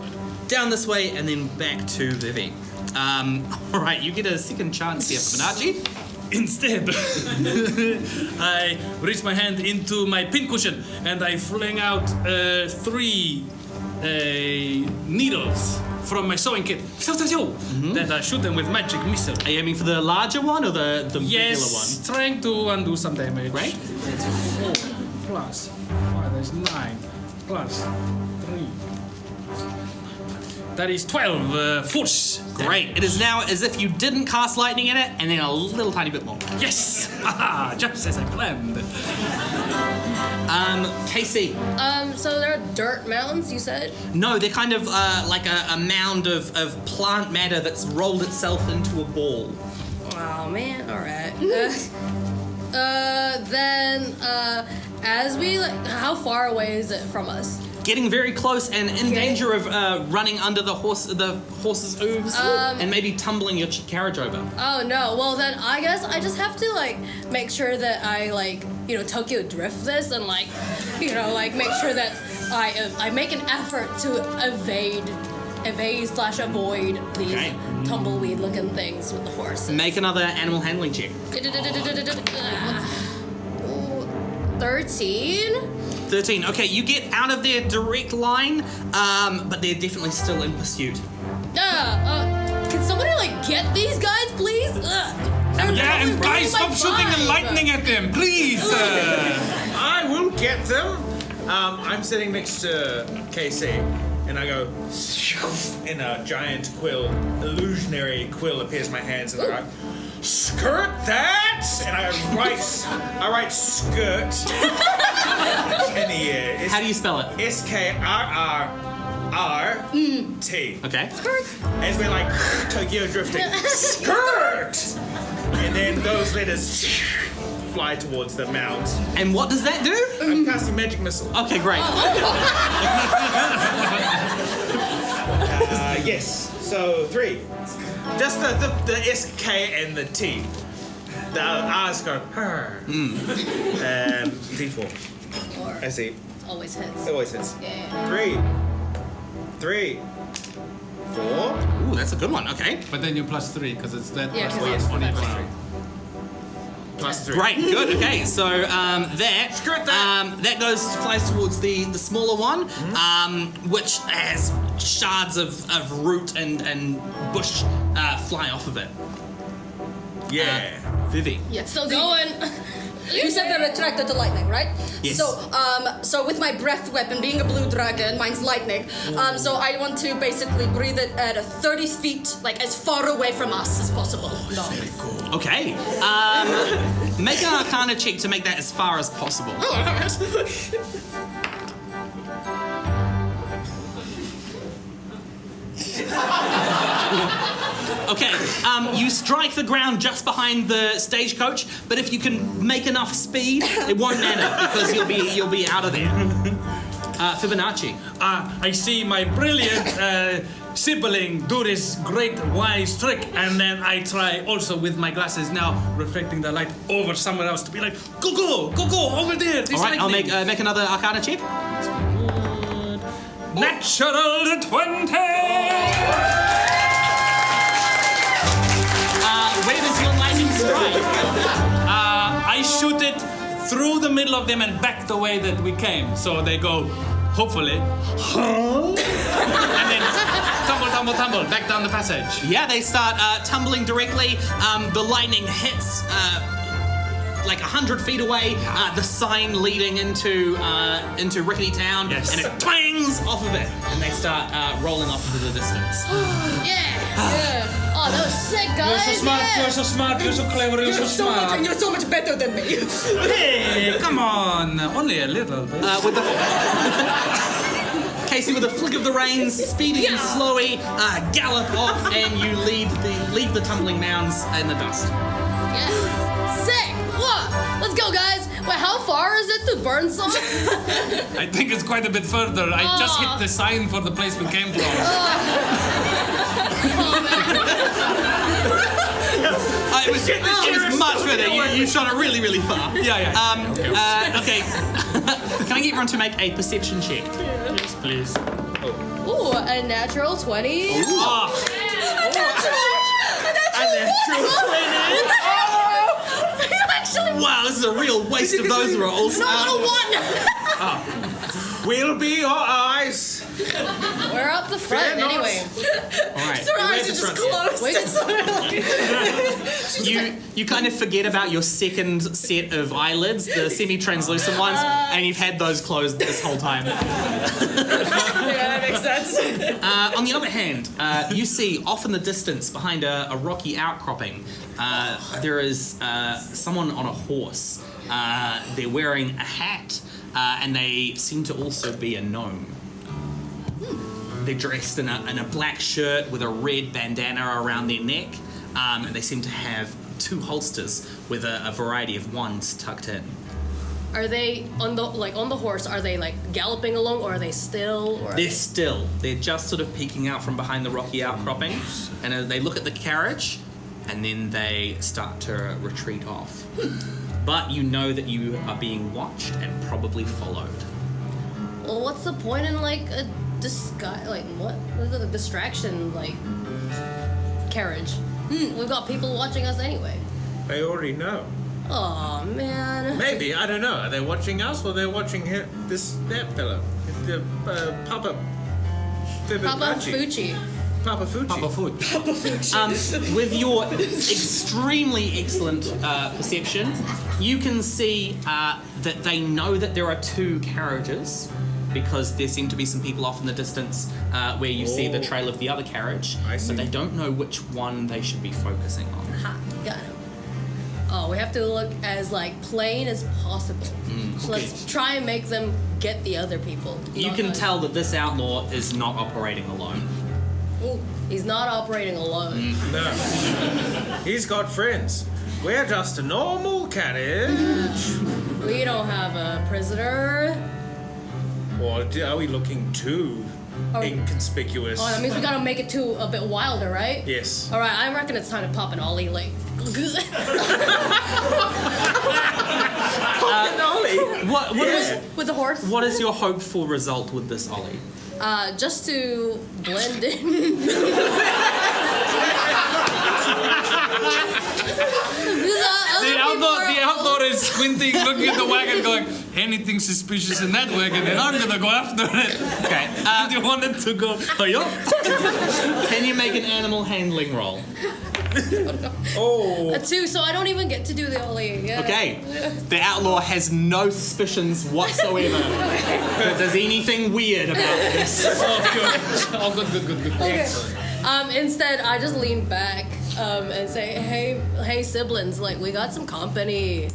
down this way and then back to Vivi. All right, you get a second chance here, Fibonacci. Instead, I reach my hand into my pincushion and I fling out 3 needles from my sewing kit that I shoot them with magic missile. Are you aiming for the larger one or the regular Yes, trying to undo some damage. Right. It's 4 plus 5, that's 9 plus 3. That is 12 force. Great. It is now as if you didn't cast lightning in it, and then a little tiny bit more. Yes! Just as I planned. Casey. So there are dirt mounds, you said? No, they're kind of like a mound of plant matter that's rolled itself into a ball. Oh man, alright. Then as we how far away is it from us? Getting very close and in Okay. danger of running under the horse's hooves and maybe tumbling your carriage over. Oh no, well then I guess I just have to make sure that I Tokyo drift this and make sure that I make an effort to evade/avoid these Okay. tumbleweed looking things with the horses. Make another animal handling check. 13? 13. Okay, you get out of their direct line, but they're definitely still in pursuit. Can somebody get these guys, please? Yeah, and guys, stop shooting the lightning at them, please! I will get them. I'm sitting next to KC, and I go, and a giant quill, illusionary quill appears in my hands, and I go, skirt that! And I write skirt in the air. How do you spell it? SKRRRT. Okay. As we're Tokyo drifting, skirt! And then those letters fly towards the mounds. And what does that do? I'm casting magic missile. Okay, great. Yes. So 3. Just the SK and the T. The R's go. D4. 4. I see. Always hits. It always hits. Yeah. 3, 4. Ooh, that's a good one. Okay. But then you plus 3, because it's that Yeah, plus 'cause 1 it's on each plus round. Plus 3. Great, good. Okay, so that flies towards the smaller one, which has shards of root and bush fly off of it. Yeah. Vivi. Yeah. Still going. You said they're attracted to lightning, right? Yes. So with my breath weapon, being a blue dragon, mine's lightning. So I want to basically breathe it at 30 feet, like as far away from us as possible. Okay. Make an Arcana check to make that as far as possible. Okay, you strike the ground just behind the stagecoach, but if you can make enough speed, it won't matter because you'll be out of there. Fibonacci. I see my brilliant sibling do this great wise trick, and then I try also with my glasses now reflecting the light over somewhere else to be like, go over there. All right, I'll make another Arcana check. Natural 20. Where does your lightning strike? I shoot it through the middle of them and back the way that we came. So they go, hopefully, and then tumble, back down the passage. Yeah, they start tumbling directly. The lightning hits like 100 feet away. The sign leading into Rickety Town, Yes. and it twangs off of it, and they start rolling off into the distance. Yeah. Oh, that was sick, guys. You're so smart, Yeah. you're so smart, you're so clever, you're so smart. And you're so much better than me. Hey, come on, only a little bit. With the Casey, with a flick of the reins, speedy and slowy, gallop off, and you leave the tumbling mounds in the dust. Yeah. Sick. What? Let's go, guys. Wait, how far is it to Burnside? I think it's quite a bit further. I just hit the sign for the place we came from. It was much further. You shot it really, really far. Yeah. Okay. Can I get everyone to make a perception check? Yes, please. Ooh, a natural 20. Oh. Wow, this is a real waste of those rolls. We'll be your eyes. We're up the front Fair enough. anyway. All right. Her eyes are just closed. You kind of forget about your second set of eyelids, the semi-translucent ones, and you've had those closed this whole time. Yeah, that makes sense. On the other hand, you see off in the distance, behind a rocky outcropping, there is someone on a horse. They're wearing a hat, and they seem to also be a gnome. They're dressed in a black shirt with a red bandana around their neck, and they seem to have two holsters with a variety of wands tucked in. Are they on the horse? Are they like galloping along, or are they still? Or They're still. They're just sort of peeking out from behind the rocky outcropping, and they look at the carriage, and then they start to retreat off. But you know that you are being watched and probably followed. Well, what's the point in like a disguise? Like what? What's a distraction like carriage? We've got people watching us anyway. They already know. Oh man. Maybe, I don't know. Are they watching us or they're watching that fellow? The Papa Fucci. Papa Fucci. With your extremely excellent perception, you can see that they know that there are two carriages, because there seem to be some people off in the distance where you see the trail of the other carriage, I see. but they don't know which one they should be focusing on. Ha, got him. Oh, we have to look as like plain as possible. So let's try and make them get the other people. You not can us. tell that this outlaw is not operating alone. Ooh, he's not operating alone. No. He's got friends. We're just a normal carriage. We don't have a prisoner. Or are we looking too inconspicuous? Oh, that means we gotta make it too a bit wilder, right? Yes. All right, I reckon it's time to pop an ollie, like. What With the horse. what is your hopeful result with this ollie? Just to blend in. The outdoor is squinting, looking at the wagon, going, anything suspicious in that wagon, and I'm gonna go after it. Okay. And you wanted to go, oh, yo. Can you make an animal handling roll? Oh. A 2, so I don't even get to do the ollie. Yeah. Okay. The outlaw has no suspicions whatsoever that there's anything weird about this. Oh, good. Okay. Instead, I just lean back and say, hey, siblings, like, we got some company.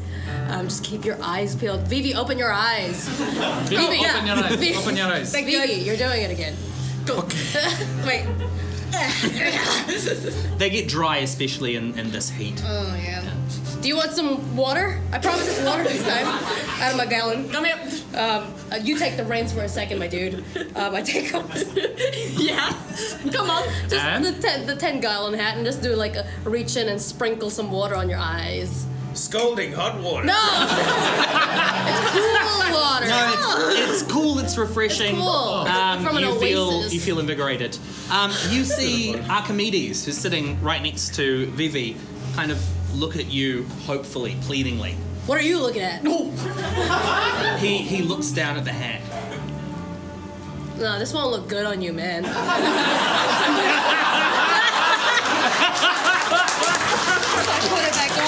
Just keep your eyes peeled. Vivi, open your eyes. Vivi, open your eyes. Vivi. Open your eyes. Vivi, you're doing it again. Wait. They get dry, especially in this heat. Oh, yeah. Do you want some water? I promise it's water this time. Out of my gallon. Come here. You take the reins for a second, my dude. I take them. Yeah. Come on. Just And? the 10-gallon hat and just do like a reach in and sprinkle some water on your eyes. Scalding hot water. No! It's cool water. No, it's cool. It's refreshing. It's cool. From an oasis. You feel invigorated. You see Archimedes, who's sitting right next to Vivi, kind of look at you hopefully, pleadingly. What are you looking at? He looks down at the hat. No, this won't look good on you, man. Put it back on.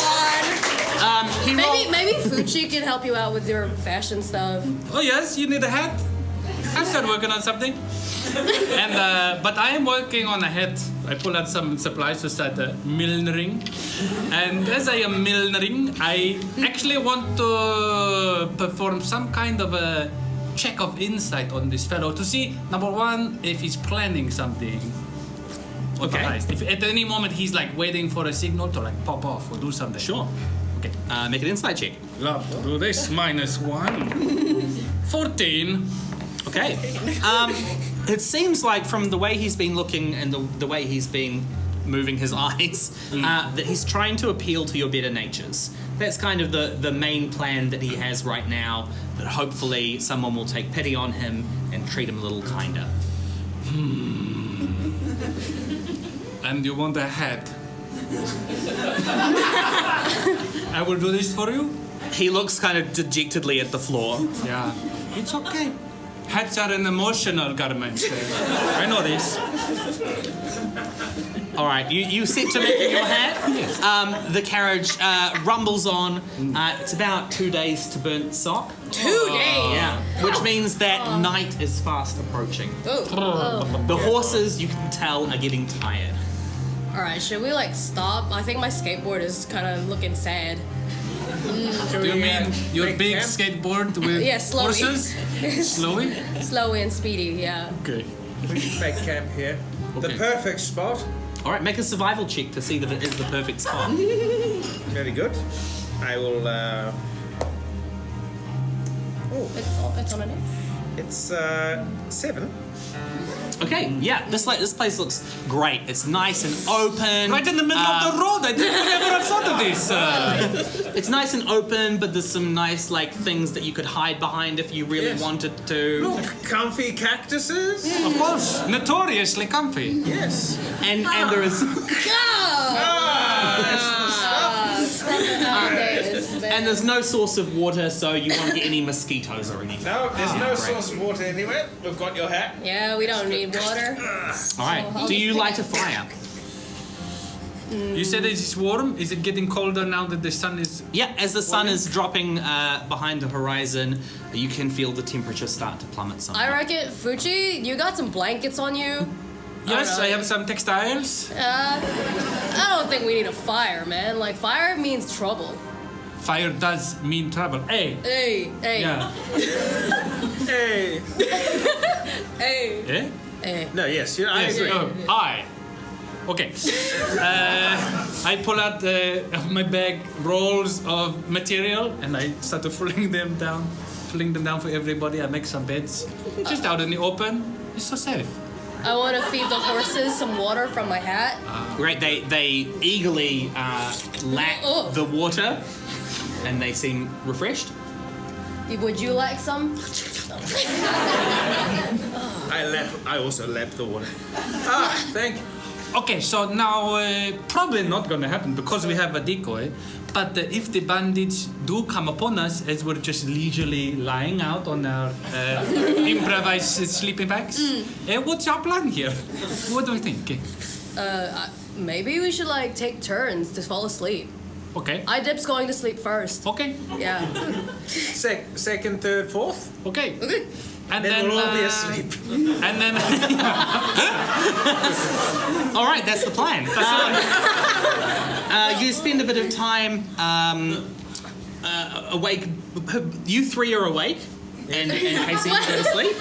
Maybe Fuchi can help you out with your fashion stuff. Oh yes, you need a hat? I started working on something. And but I am working on a hat. I pull out some supplies to start millinering. And as I am millinering, I actually want to perform some kind of a check of insight on this fellow to see, number one, if he's planning something. Okay. If at any moment he's like waiting for a signal to like pop off or do something. Sure. Okay. Make an insight check. Love to do this. -1. 14. Okay. It seems like from the way he's been looking and the way he's been moving his eyes, that he's trying to appeal to your better natures. That's kind of the main plan that he has right now, that hopefully someone will take pity on him and treat him a little kinder. And you want a hat? I will do this for you? He looks kind of dejectedly at the floor. Yeah. It's okay. Hats are an emotional garment. I know this. All right, you set to making your hat. The carriage rumbles on. It's about 2 days to burnt sock. 2 days. Yeah, which means that night is fast approaching. The horses, you can tell, are getting tired. All right, should we like stop? I think my skateboard is kind of looking sad. Do you mean your make big camp? skateboard with Yeah, slowly. horses? Slowly? Slowy and speedy, yeah. Okay. We should make camp here. Okay. The perfect spot. All right, make a survival check to see that it is the perfect spot. Very good. I will. It's on an F. It's 7. Okay, yeah, this place looks great. It's nice and open. Right in the middle of the road. I didn't ever have thought of this. It's nice and open, but there's some nice things that you could hide behind if you really Yes. wanted to. Look, comfy cactuses. Of course, notoriously comfy. Yes. And there is and there's no source of water, so you won't get any mosquitoes or anything. No, there's no source of water anywhere. We've got your hat. Yeah, we don't need water. All right. Do you light a fire? You said it is warm. Is it getting colder now that the sun is? Yeah, as the sun is dropping behind the horizon, you can feel the temperature start to plummet somewhat. I reckon, Fuji, you got some blankets on you? Yes, Alright. I have some textiles. I don't think we need a fire, man. Like, fire means trouble. Fire does mean trouble. Hey. Hey. Yeah. Hey. Hey. Eh? Hey. No, yes, I Yes. agree. Okay. I pull out my bag, rolls of material, and I start to fling them down for everybody. I make some beds, just out in the open. It's so safe. I want to feed the horses some water from my hat. Great. They eagerly lap Oh. the water, and they seem refreshed. Would you like some? I also lap the water. Thank you. Okay, so now probably not gonna happen because we have a decoy. But if the bandits do come upon us as we're just leisurely lying out on our improvised sleeping bags, what's our plan here? What do you think? Maybe we should like take turns to fall asleep. Okay. Dip's going to sleep first. Okay. Yeah. Second, third, fourth. Okay. And Then we'll all be asleep. And then. All right, that's the plan. You spend a bit of time awake. You three are awake, and Casey go to sleep.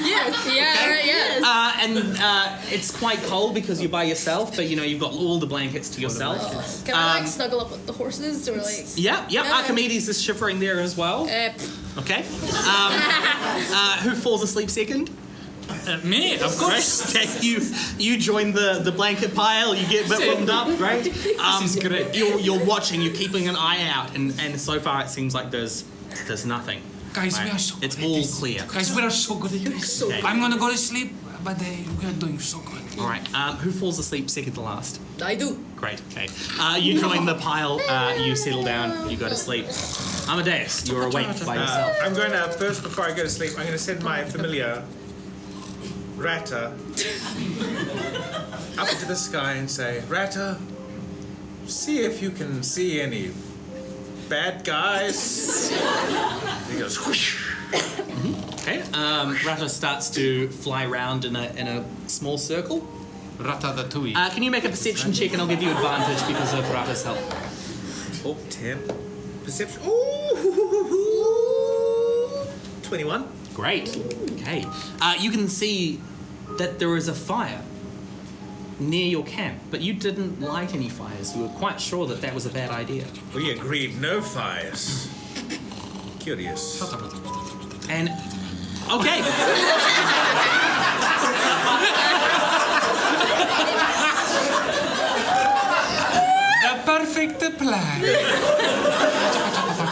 Yes. Yeah. Right. Yes. It's quite cold because you're by yourself, but you've got all the blankets to yourself. Can I like snuggle up with the horses or like? Yep. Archimedes is shivering there as well. Okay. Who falls asleep second? Me, of course. Okay, you join the blanket pile. You get a bit warmed up, right? This is great. You're watching. You're keeping an eye out, and so far it seems like there's nothing. Guys, Right. we are so good It's at all this. clear. Guys, we are so good at this. Okay. I'm gonna go to sleep, but we are doing so good. All right. Who falls asleep second to last? I do. Great. Okay. You join the pile. You settle down. You go to sleep. Amadeus, you're awake by yourself. I'm going to, first before I go to sleep, I'm going to send my familiar, Rata, up into the sky and say, Rata, see if you can see any bad guys. He goes, whoosh. Okay. Rata starts to fly around in a small circle. Ratatouille. Can you make a perception check, and I'll give you advantage because of Rata's help. Oh, 10. Perception. Ooh, 21. Great. Okay. You can see that there is a fire near your camp, but you didn't light any fires. You were quite sure that was a bad idea. We agreed no fires. Curious. And okay. The perfect plan.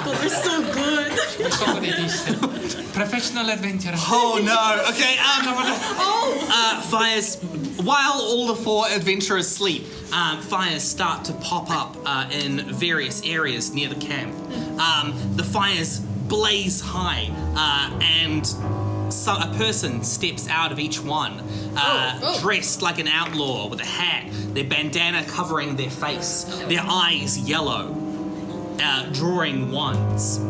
We're so good. We're so good at this. Professional adventure. Oh no. Okay. Fires. While all the four adventurers sleep, fires start to pop up in various areas near the camp. The fires blaze high, and a person steps out of each one, dressed like an outlaw with a hat, their bandana covering their face, their eyes yellow, drawing wands.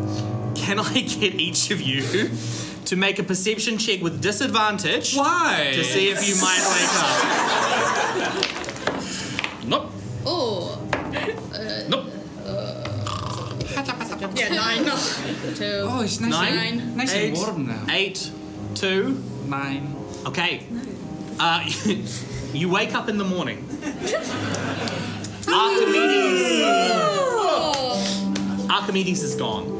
Can I get each of you to make a perception check with disadvantage? Why? To see if you might wake up. Nope. Oh. Nope. Yeah, 9. Two. Oh, it's nice. Nine. Nice Eight. and warm now. 8, 2. 9. Okay. You wake up in the morning. Archimedes is gone.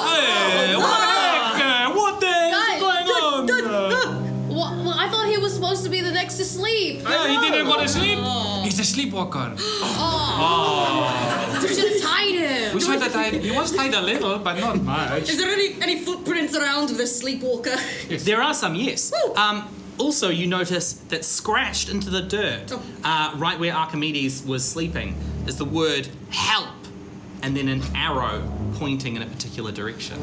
Hey, what the heck? What the heck Guys, is going on? Well, I thought he was supposed to be the next to sleep. Yeah, he didn't go to sleep. He's a sleepwalker. We should have tied him. We should have tied. He was tied a little, but not much. Is there any footprints around of the sleepwalker? There are some, yes. Also, you notice that scratched into the dirt, right where Archimedes was sleeping, is the word help, and then an arrow pointing in a particular direction.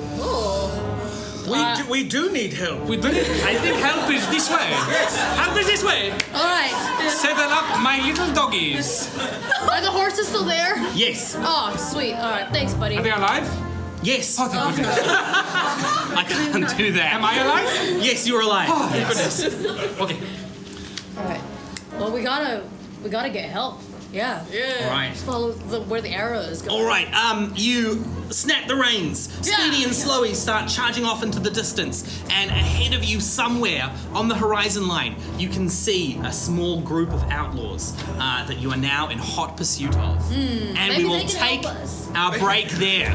We do need help. We did it. I think help is this way. Yes. Help is this way. All right. Settle up my little doggies. Are the horses still there? Yes. Oh, sweet. All right. Thanks, buddy. Are they alive? Yes. Oh, thank goodness. I can't do that. Am I alive? Yes, you're alive. Oh, thank goodness. Okay. All right. Well, we gotta get help. Yeah. All right. Follow where the arrow is going. All right. You snap the reins. Speedy and Slowy start charging off into the distance, and ahead of you, somewhere on the horizon line, you can see a small group of outlaws that you are now in hot pursuit of. And Maybe we will they can take help us. our break there.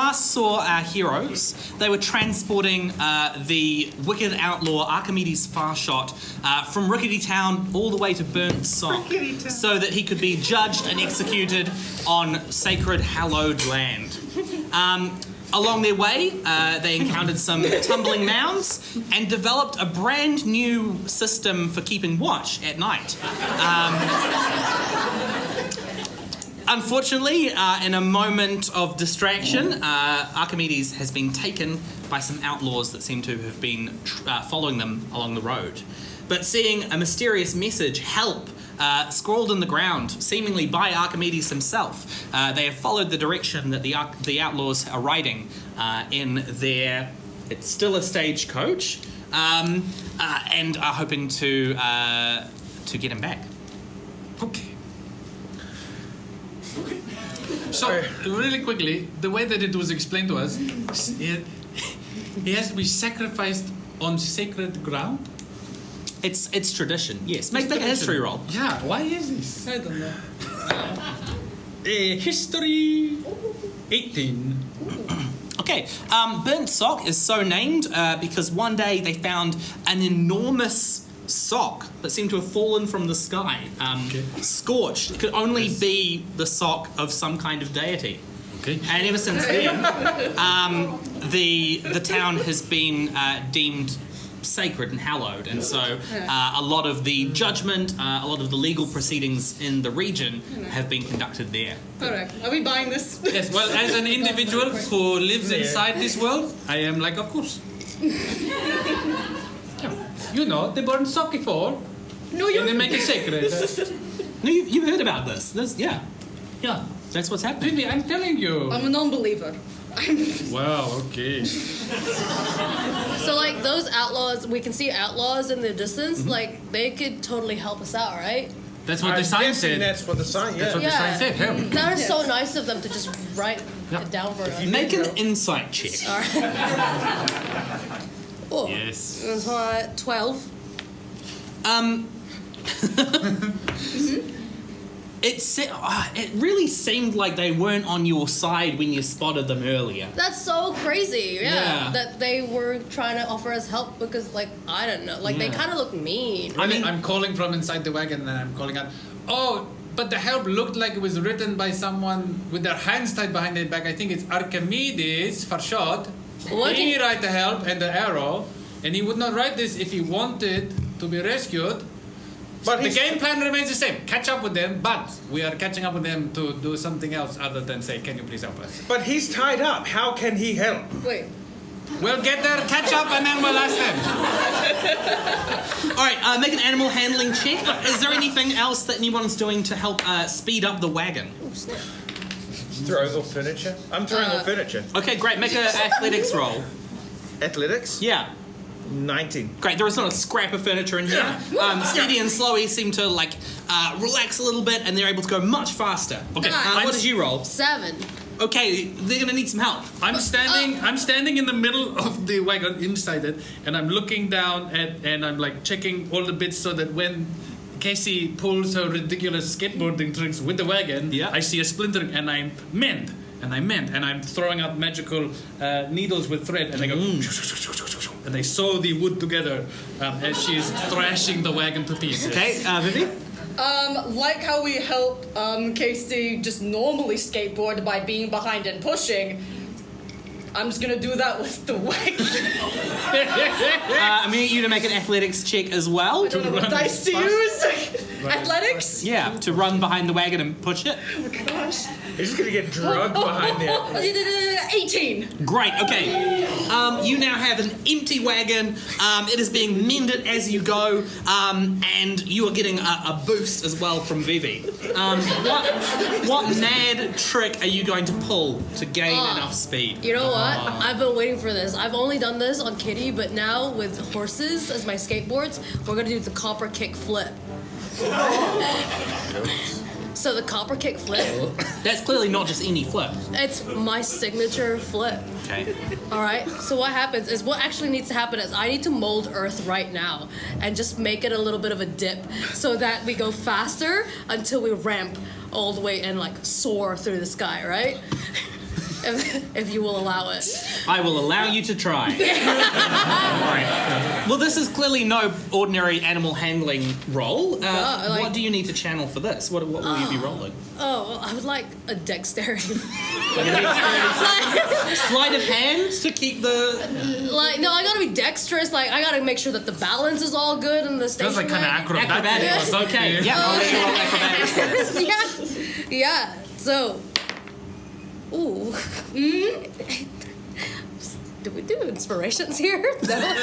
last saw our heroes, they were transporting the wicked outlaw Archimedes Farshot from Rickety Town all the way to Burnt Sock so that he could be judged and executed on sacred hallowed land. Along their way, they encountered some tumbling mounds and developed a brand new system for keeping watch at night. Unfortunately, in a moment of distraction, Archimedes has been taken by some outlaws that seem to have been following them along the road. But seeing a mysterious message, help, scrawled in the ground, seemingly by Archimedes himself, they have followed the direction that the outlaws are riding in their, it's still a stagecoach, and are hoping to get him back. Okay. So, really quickly, the way that it was explained to us, he has to be sacrificed on sacred ground? It's tradition, yes. Make a history roll. Yeah, why is this? I don't know. History 18. Okay, Burnt Sock is so named because one day they found an enormous sock that seemed to have fallen from the sky, scorched. It could only be the sock of some kind of deity. Okay. And ever since then, the town has been deemed sacred and hallowed, and so a lot of the judgment, a lot of the legal proceedings in the region have been conducted there. Alright, are we buying this? Yes, well, as an individual who lives inside this world, I am like, of course. You know, they burn sock before, No, and they make it sacred. No, you've heard about this. Yeah, Yeah. that's what's happening. Vivi, I'm telling you. I'm a non-believer. Wow, okay. So like those outlaws, we can see outlaws in the distance. Like they could totally help us out, right? That's what I'm the sign guessing said. That's what the sign. That's what Yeah. the sign said. Help. That is so nice of them to just write it down for us. Make an insight check. All right. Oh, Yes. 12. It really seemed like they weren't on your side when you spotted them earlier. That's so crazy. Yeah. That they were trying to offer us help because, like, I don't know. Like, they kind of look mean. I'm calling from inside the wagon and I'm calling out, oh, but the help looked like it was written by someone with their hands tied behind their back. I think it's Archimedes Farshot. What He did- write the help and the arrow, and he would not write this if he wanted to be rescued. But The he's- game plan remains the same. Catch up with them, but we are catching up with them to do something else other than say, can you please help us? But he's tied up. How can he help? Wait. We'll get there, catch up, and then we'll ask them. All right, make an animal handling check. Is there anything else that anyone's doing to help speed up the wagon? Throwing off furniture. I'm throwing off furniture. Okay, great. Make an athletics roll. Athletics. Yeah. 19. Great, there is not a scrap of furniture in here. Steady and Slowy seem to relax a little bit, and they're able to go much faster. Okay, Nice. what did you roll? 7. Okay, they're gonna need some help. I'm standing in the middle of the wagon inside it, and I'm looking down and I'm like checking all the bits so that when Casey pulls her ridiculous skateboarding tricks with the wagon, Yeah. I see a splintering and I mend. And I'm throwing out magical needles with thread, and I go, and they sew the wood together as she's thrashing the wagon to pieces. Okay, Vivi? Like how we help Casey just normally skateboard by being behind and pushing, I'm just gonna do that with the wagon. I'm gonna need you to make an athletics check as well. I don't know what dice to use. Athletics? Yeah, to run behind the wagon and push it. Oh gosh. He's just gonna get drugged behind there. 18. Great, okay. You now have an empty wagon. It is being mended as you go, and you are getting a boost as well from Vivi. What mad trick are you going to pull to gain enough speed? You know what? I've been waiting for this. I've only done this on Kitty, but now with horses as my skateboards, we're gonna do the copper kick flip. So the copper kick flip, That's clearly not just any flip. it's my signature flip. Okay. All right. So what happens is what actually needs to happen is I need to mold Earth right now and just make it a little bit of a dip so that we go faster until we ramp all the way and like soar through the sky, right? if you will allow it. I will allow you to try. Right. Well, this is clearly no ordinary animal handling roll. What do you need to channel for this? What will you be rolling? Oh, well, I would like a dexterity. Sleight of hand to keep the... No, I gotta be dexterous. Like, I gotta make sure that the balance is all good in the station. That's like kind of acrobatic. Acrobatics, okay. Yeah, I'll let you roll acrobatics. Yeah. So... Ooh. Do we do inspirations here? No.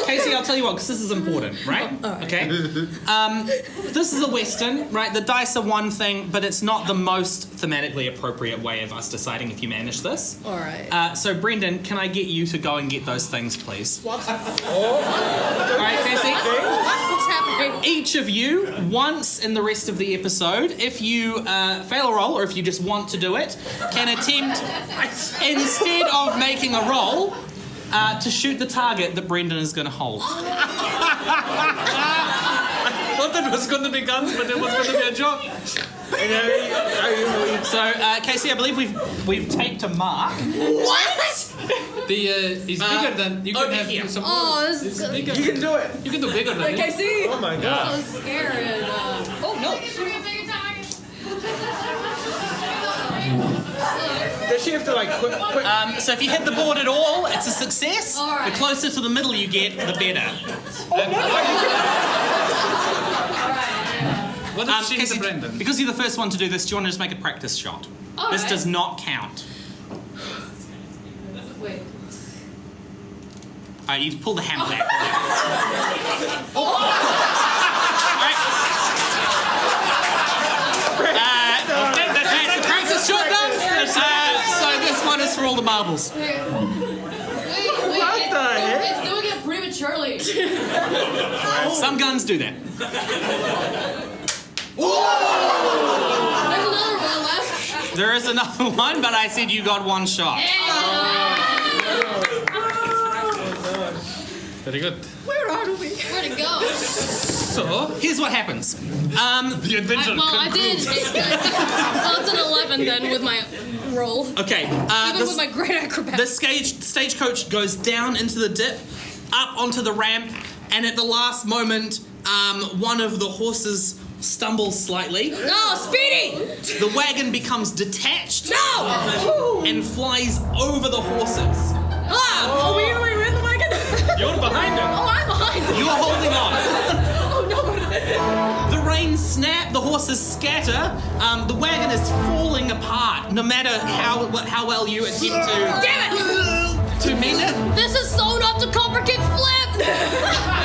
Casey, I'll tell you what, because this is important, right? Okay. This is a Western, right? The dice are one thing, but it's not the most thematically appropriate way of us deciding if you manage this. All right. So, Brendan, can I get you to go and get those things, please? What? All right, Casey. What's happening? Each of you, once in the rest of the episode, if you fail a roll or if you just want to do it, can attempt, instead of making a roll, to shoot the target that Brendan is going to hold. I thought that was going to be guns, but it was going to be a joke. So, Casey, I believe we've taped a mark. What? He's bigger than... You can have here. some... Oh, this is good. You can do it. You can do bigger than Okay, see? Oh my god. So scary. Oh, no. Does she have to like quit? So if you hit the board at all, it's a success. All right. The closer to the middle you get, the better. What did she hit Casey, to Brendan? because you're the first one to do this, do you want to just make a practice shot? All This right. does not count. Wait. Alright, you pull the hammer back. That's the practice shot done. So this one is for all the marbles. Wait. What the heck? It's doing it prematurely. Some guns do that. There's another one left. There is another one, but I said you got one shot. Very good. Where'd it go? So, Here's what happens. the adventure I did. concludes. Well, it's an 11 then with my roll. Okay. Even with my great acrobatics. The stagecoach goes down into the dip, up onto the ramp, and at the last moment, one of the horses stumbles slightly. No, Speedy! The wagon becomes detached No! and flies over the horses. Ah! Oh, we're in the wagon? You're behind him. Oh, I'm behind. You are holding on. Oh, no. The reins snap, the horses scatter, the wagon is falling apart, no matter how well you attempt to... Damn it! To mend it. This is so not to copper kick flip!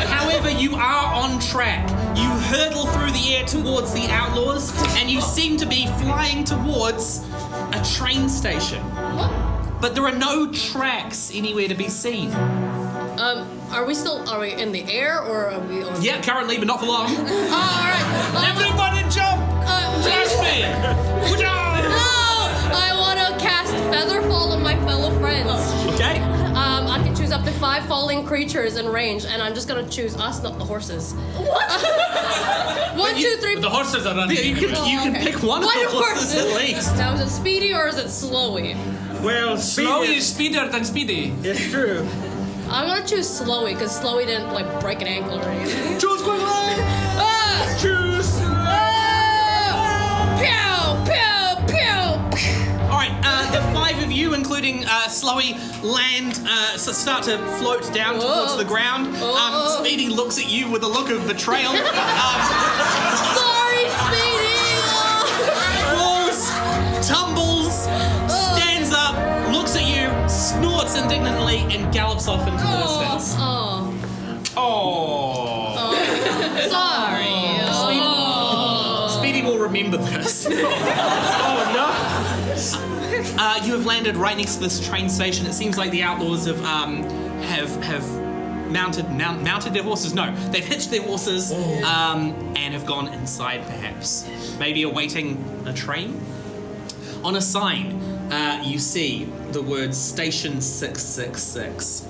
However, you are on track. You hurtle through the air towards the outlaws, and you seem to be flying towards a train station. But there are no tracks anywhere to be seen. Are we in the air or are we on... Yeah, currently, but not for long. Alright. Everybody jump! Trust me! No! I want to cast Featherfall on my fellow friends. Okay. I can choose up to 5 falling creatures in range, and I'm just gonna choose us, not the horses. What? 1, 2, 3. The horses are running. Yeah, you can okay. pick one of the horses at least. Now, is it Speedy or is it Slowy? Well, Slow speedy is speedier than speedy. It's true. I'm gonna choose Slowy, because Slowy didn't, break an ankle or anything. Choose quickly. Ah! Choose. Pew! Pew! Pew! All right, the 5 of you, including Slowy, land, start to float down towards the ground. Speedy looks at you with a look of betrayal. Sorry, Speedy! Falls, tumbles, stands up, looks at you, snorts indignantly, and gallops off into the distance. Sorry. Speedy will remember this. You have landed right next to this train station. It seems like the outlaws have mounted their horses. No, they've hitched their horses and have gone inside, perhaps. Maybe awaiting a train. On a sign, you see the words Station 666.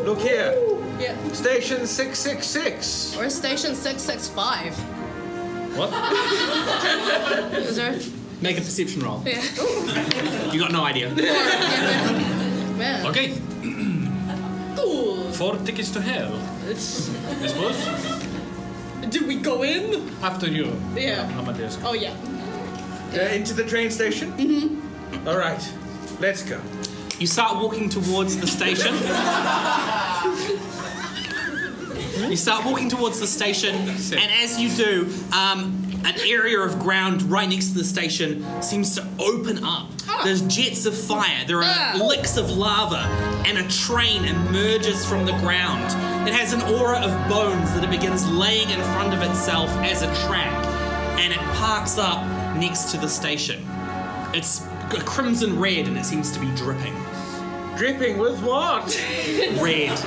Look here. Yeah. Station 666. Or Station 665. What? Is there... Make a perception roll. Yeah. You got no idea. Man. Okay, Cool. 4 tickets to hell, I suppose. Do we go in? After you. Yeah. Amadeus. Oh yeah. Into the train station? Mm-hmm. All right, let's go. You start walking towards the station. You start walking towards the station, and as you do, an area of ground right next to the station seems to open up. There's jets of fire, there are licks of lava, and a train emerges from the ground. It has an aura of bones that it begins laying in front of itself as a track, and it parks up next to the station. It's a crimson red, and it seems to be dripping. Dripping with what? Red.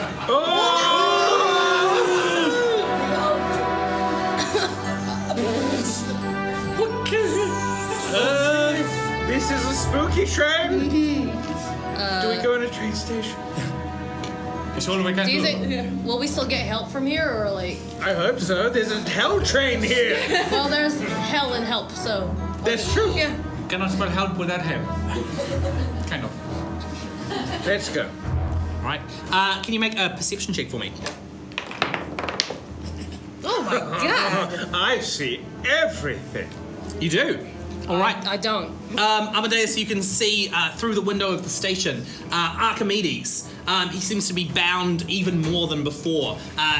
This is a spooky train. Do we go in a train station? It's all we can Do do. you think will we still get help from here, or like? I hope so. There's a hell train here. Well, there's hell and help, so. That's true. Yeah. Cannot spell help without help. Kind of. Let's go. Right. Can you make a perception check for me? Oh my god. I see everything. You do. All right. I don't. Amadeus, you can see through the window of the station Archimedes. He seems to be bound even more than before.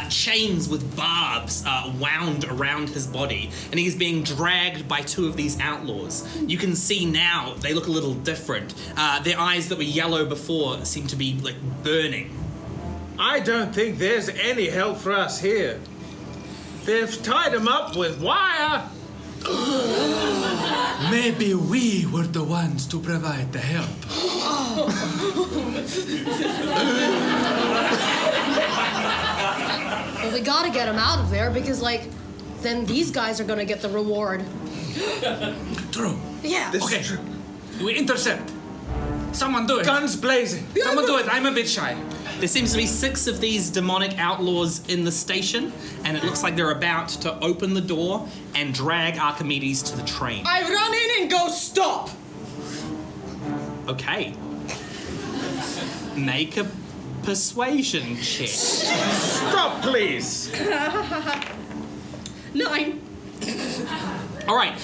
Chains with barbs wound around his body, and he's being dragged by 2 of these outlaws. You can see now they look a little different. Their eyes that were yellow before seem to be like burning. I don't think there's any help for us here. They've tied him up with wire. Maybe we were the ones to provide the help. Well, we gotta get him out of there because, like, then these guys are gonna get the reward. True. Yeah. This Okay. is true. We intercept. Someone do it. Guns blazing. Someone do it. I'm a bit shy. There seems to be 6 of these demonic outlaws in the station, and it looks like they're about to open the door and drag Archimedes to the train. I run in and go stop. Okay. Make a persuasion check. Stop, please. 9. All right.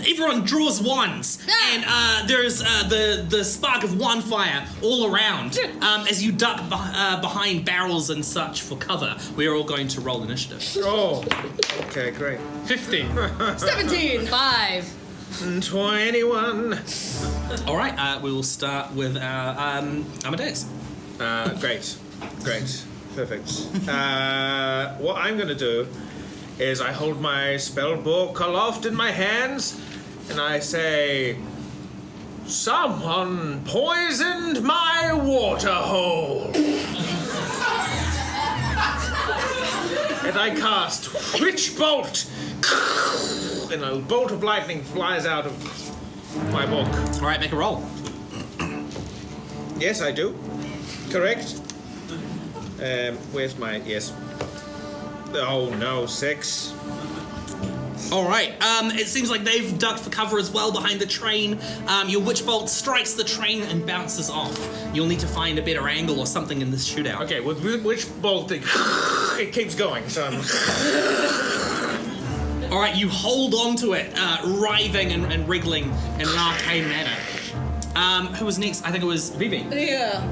Everyone draws wands, and there's the spark of wildfire all around. As you duck behind barrels and such for cover, we are all going to roll initiative. Oh. Okay, great. 15. 17. 5. 21. All right. We will start with Amadeus. Great. Perfect. What I'm gonna do is I hold my spell book aloft in my hands and I say, someone poisoned my water hole. And I cast Witch Bolt. And a bolt of lightning flies out of my book. All right. Make a roll. Yes, I do. Correct. Where's my... Yes. Oh, no. 6. All right. It seems like they've ducked for cover as well behind the train. Your witch bolt strikes the train and bounces off. You'll need to find a better angle or something in this shootout. Okay, with Witch Bolt, it keeps going, so I'm... All right. You hold on to it, writhing and wriggling in an arcane manner. Who was next? I think it was Vivi. Yeah.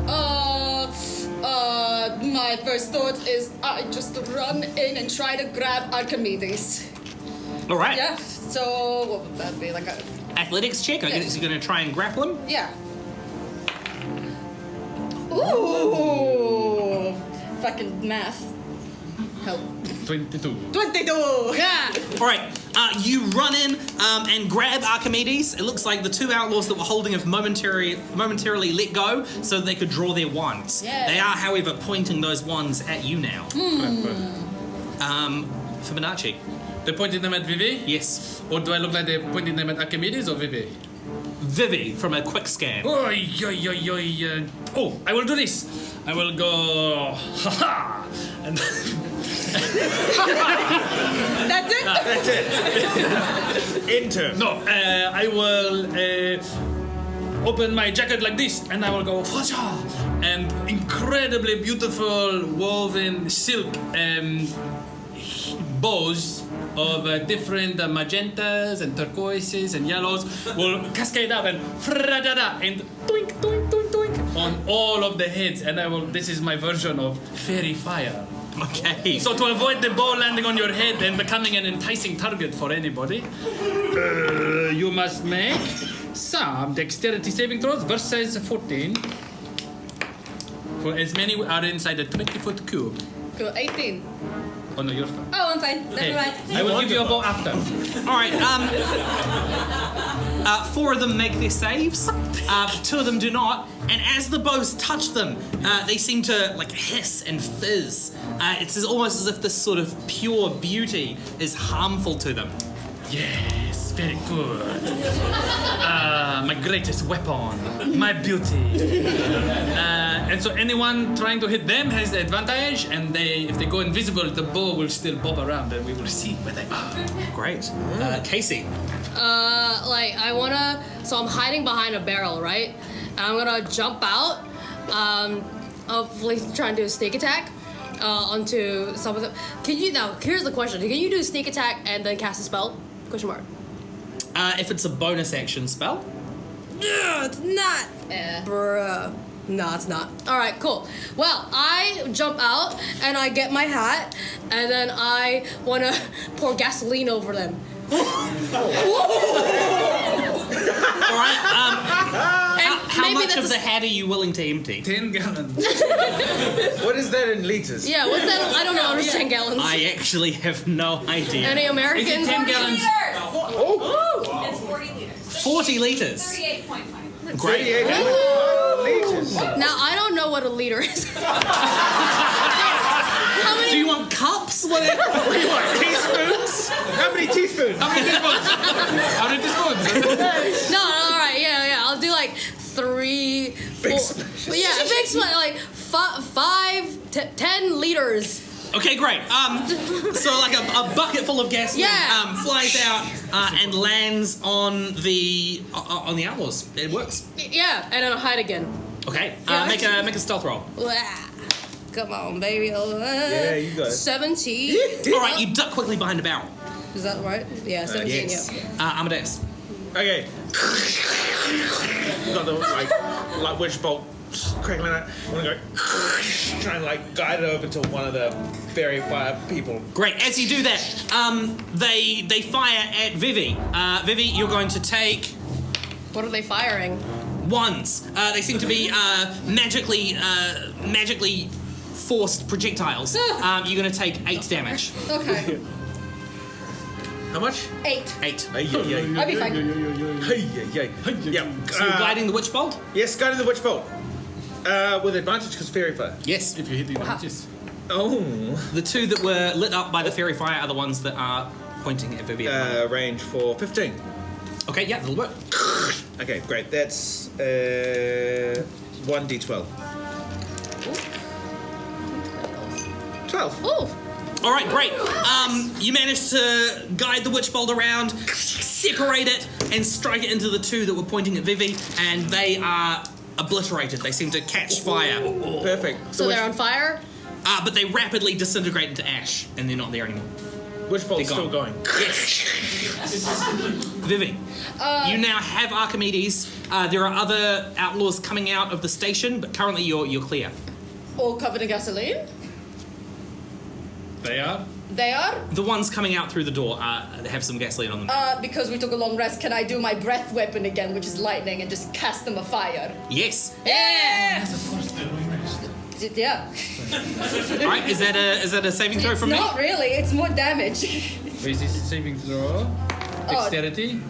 My first thought is I just run in and try to grab Archimedes. All right. Yeah. So what would that be? Like a Athletics check. I guess you're going to try and grapple him. yeah. Ooh. Fucking math. Help. 22. 22. Yeah. All right. You run in and grab Archimedes. It looks like the 2 outlaws that were holding have momentarily let go so that they could draw their wands. Yeah. They are, however, pointing those wands at you now. Fibonacci. They pointed them at Vivi? Yes. Or do I look like they're pointing them at Archimedes or Vivi? Vivi from a quick scan. Oi. Oh, I will do this. I will go, haha, and That's it? That's it. Enter. No, I will open my jacket like this, and I will go, Faja! And incredibly beautiful woven silk bows of different magentas and turquoises and yellows will cascade up and fra-da-da and doink, doink, doink, doink on all of the heads. And this is my version of fairy fire. Okay. So to avoid the bow landing on your head and becoming an enticing target for anybody, you must make some dexterity saving throws versus 14. For as many are inside a 20-foot cube. Cool, 18. Oh no, you're fine. Oh, I'm fine. Never mind. I will give you a bow after. All right. 4 of them make their saves. 2 of them do not. And as the bows touch them, they seem to like hiss and fizz. It's almost as if this sort of pure beauty is harmful to them. Yes, very good. My greatest weapon, my beauty. And so anyone trying to hit them has the advantage, and if they go invisible, the bow will still bob around, and we will see where they are. Great. Casey. So I'm hiding behind a barrel, right? And I'm gonna jump out, hopefully try and do a sneak attack onto some of them. Here's the question. Can you do a sneak attack and then cast a spell? Question mark. If it's a bonus action spell. It's not. Bruh. No, it's not. Alright, cool. Well, I jump out and I get my hat and then I want to pour gasoline over them. Alright, how much of that's the hat are you willing to empty? 10 gallons. What is that in liters? Yeah, what's that? I don't know. Understand gallons. I actually have no idea. Any Americans? 10 gallons. It's 40 liters. 40 liters. 38.5. Great. 38 liters. Now, I don't know what a liter is. How many? Do you want cups? Whatever. What do you want? Teaspoons? How many teaspoons? How many teaspoons? No, alright, yeah. I'll do like 3, 4. Yeah, a big split, like 5, 10 liters. Okay, great. So like a bucket full of gasoline flies out and lands on the outlaws. It works. Yeah, and then I'll hide again. Okay. Yeah. Make a stealth roll. Come on, baby. Yeah, you got it. 17. All right, you duck quickly behind a barrel. Is that right? Yeah, 17. Yes. Yeah. Amadeus. Okay. Got the like witch bolt crackling out. I want to go try and like guide it over to one of the fairy fire people. Great. As you do that, they fire at Vivi. Vivi, you're going to take What are they firing? ones. They seem to be magically forced projectiles. You're going to take 8 damage. Okay. How much? 8. 8. Hey, yeah. I'll be fine. Hey, yeah. Yeah. So you're guiding the witch bolt? Yes, guiding the witch bolt. With advantage because fairy fire. Yes. If you hit the advantages. Oh. The 2 that were lit up by the fairy fire are the ones that are pointing at Vivi. Range for 15. Okay, yeah, that'll work. Okay, great. That's 1d12. 12. Ooh. All right, great. You managed to guide the witch bolt around, separate it, and strike it into the 2 that were pointing at Vivi, and they are obliterated. They seem to catch fire. Perfect. So they're on fire? But they rapidly disintegrate into ash, and they're not there anymore. Witch bolt's They're still gone. going. Yes. Vivi, you now have Archimedes. There are other outlaws coming out of the station, but currently you're clear. All covered in gasoline? They are. They are? The ones coming out through the door have some gasoline on them. Because we took a long rest, can I do my breath weapon again, which is lightning, and just cast them a fire? Yes. Yeah! Yeah. All right. Is that a saving throw from me? Not really, it's more damage. Is this a saving throw? Dexterity?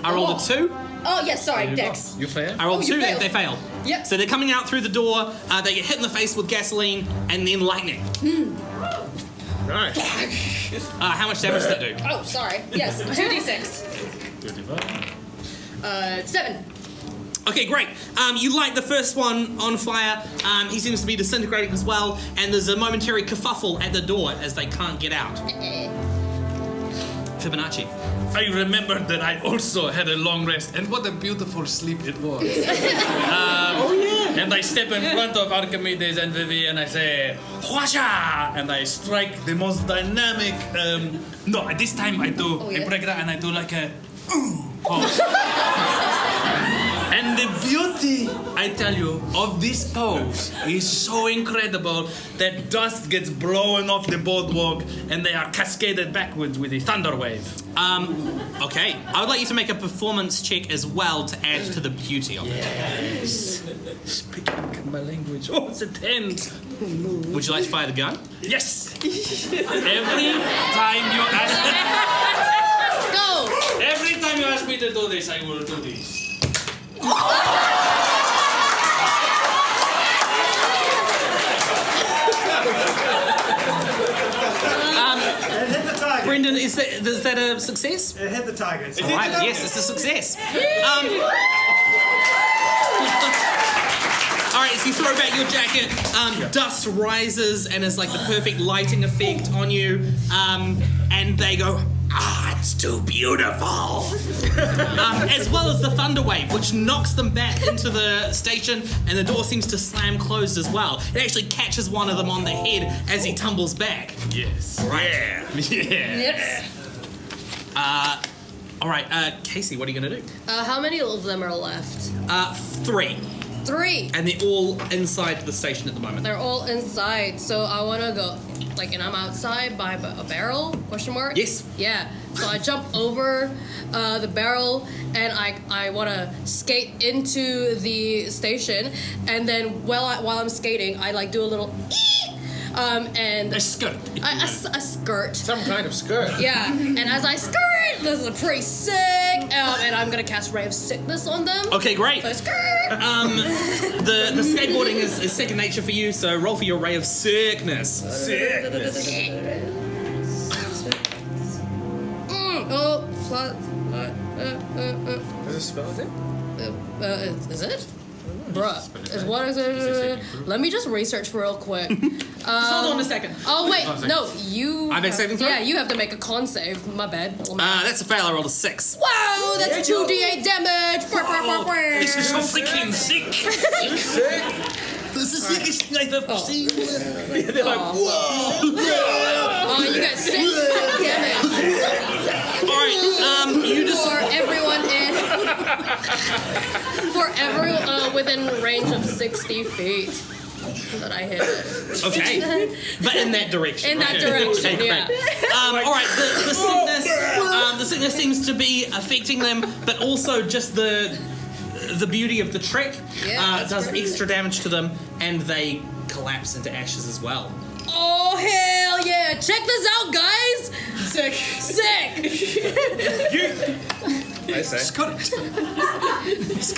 I rolled a 2. Oh, yes, sorry, There you Dex. go. You fail? I rolled Oh, you 2. failed. They fail. Yep. So they're coming out through the door. They get hit in the face with gasoline and then lightning. Nice. How much damage does that do? Oh, sorry. Yes, 2d6. 7. Okay, great. You light the first one on fire. He seems to be disintegrating as well, and there's a momentary kerfuffle at the door as they can't get out. Fibonacci. I remembered that I also had a long rest, and what a beautiful sleep it was. And I step in front of Archimedes and Vivi, and I say, Huasha! And I strike the most dynamic. No, this time I do. I break that and I do like a. Pose. And the beauty, I tell you, of this pose is so incredible that dust gets blown off the boardwalk and they are cascaded backwards with a thunder wave. Okay. I would like you to make a performance check as well to add to the beauty of it. Yes. Speaking my language. Oh, it's a 10. Would you like to fire the gun? Yes. Every time you ask me. Go! Every time you ask me to do this, I will do this. Brendan, is that a success? It hit the target. All right, yes, it's a success. All right, so you throw back your jacket, dust rises and is like the perfect lighting effect on you, and they go, it's too beautiful. As well as the thunder wave, which knocks them back into the station, and the door seems to slam closed as well. It actually catches one of them on the head as he tumbles back. Yes. Right. Yes. All right, Casey, what are you going to do? How many of them are left? 3. 3. And they're all inside the station at the moment. They're all inside, so I want to go, and I'm outside by a barrel, question mark? Yes. Yeah, so I jump over the barrel, and I want to skate into the station, and then while I'm skating, I, do a little and... A skirt. A skirt. Some kind of skirt. Yeah, and as I skirt, this is pretty sick, and I'm going to cast Ray of Sickness on them. Okay, great. So skirt! The skateboarding is second nature for you, so roll for your ray of sickness. Does it spell it? Is it? Bruh. Let me just research real quick. Just hold on a second. Oh, wait. No, you... I make saving throw? Yeah, you have to make a con save. My bad. That's a fail. I rolled a 6. Wow, that's 2d8 damage. This is so freaking sick. This is the sickest thing I've ever seen. They're like, whoa. Oh, you got 6 damage. All right, you just... For everyone within range of 60 feet that I hit. Okay, but in that direction. In that right? direction, Okay, yeah. great. All right, the sickness seems to be affecting them, but also just the beauty of the trick does extra damage to them, and they collapse into ashes as well. Oh, hell yeah! Check this out, guys! Sick. I say.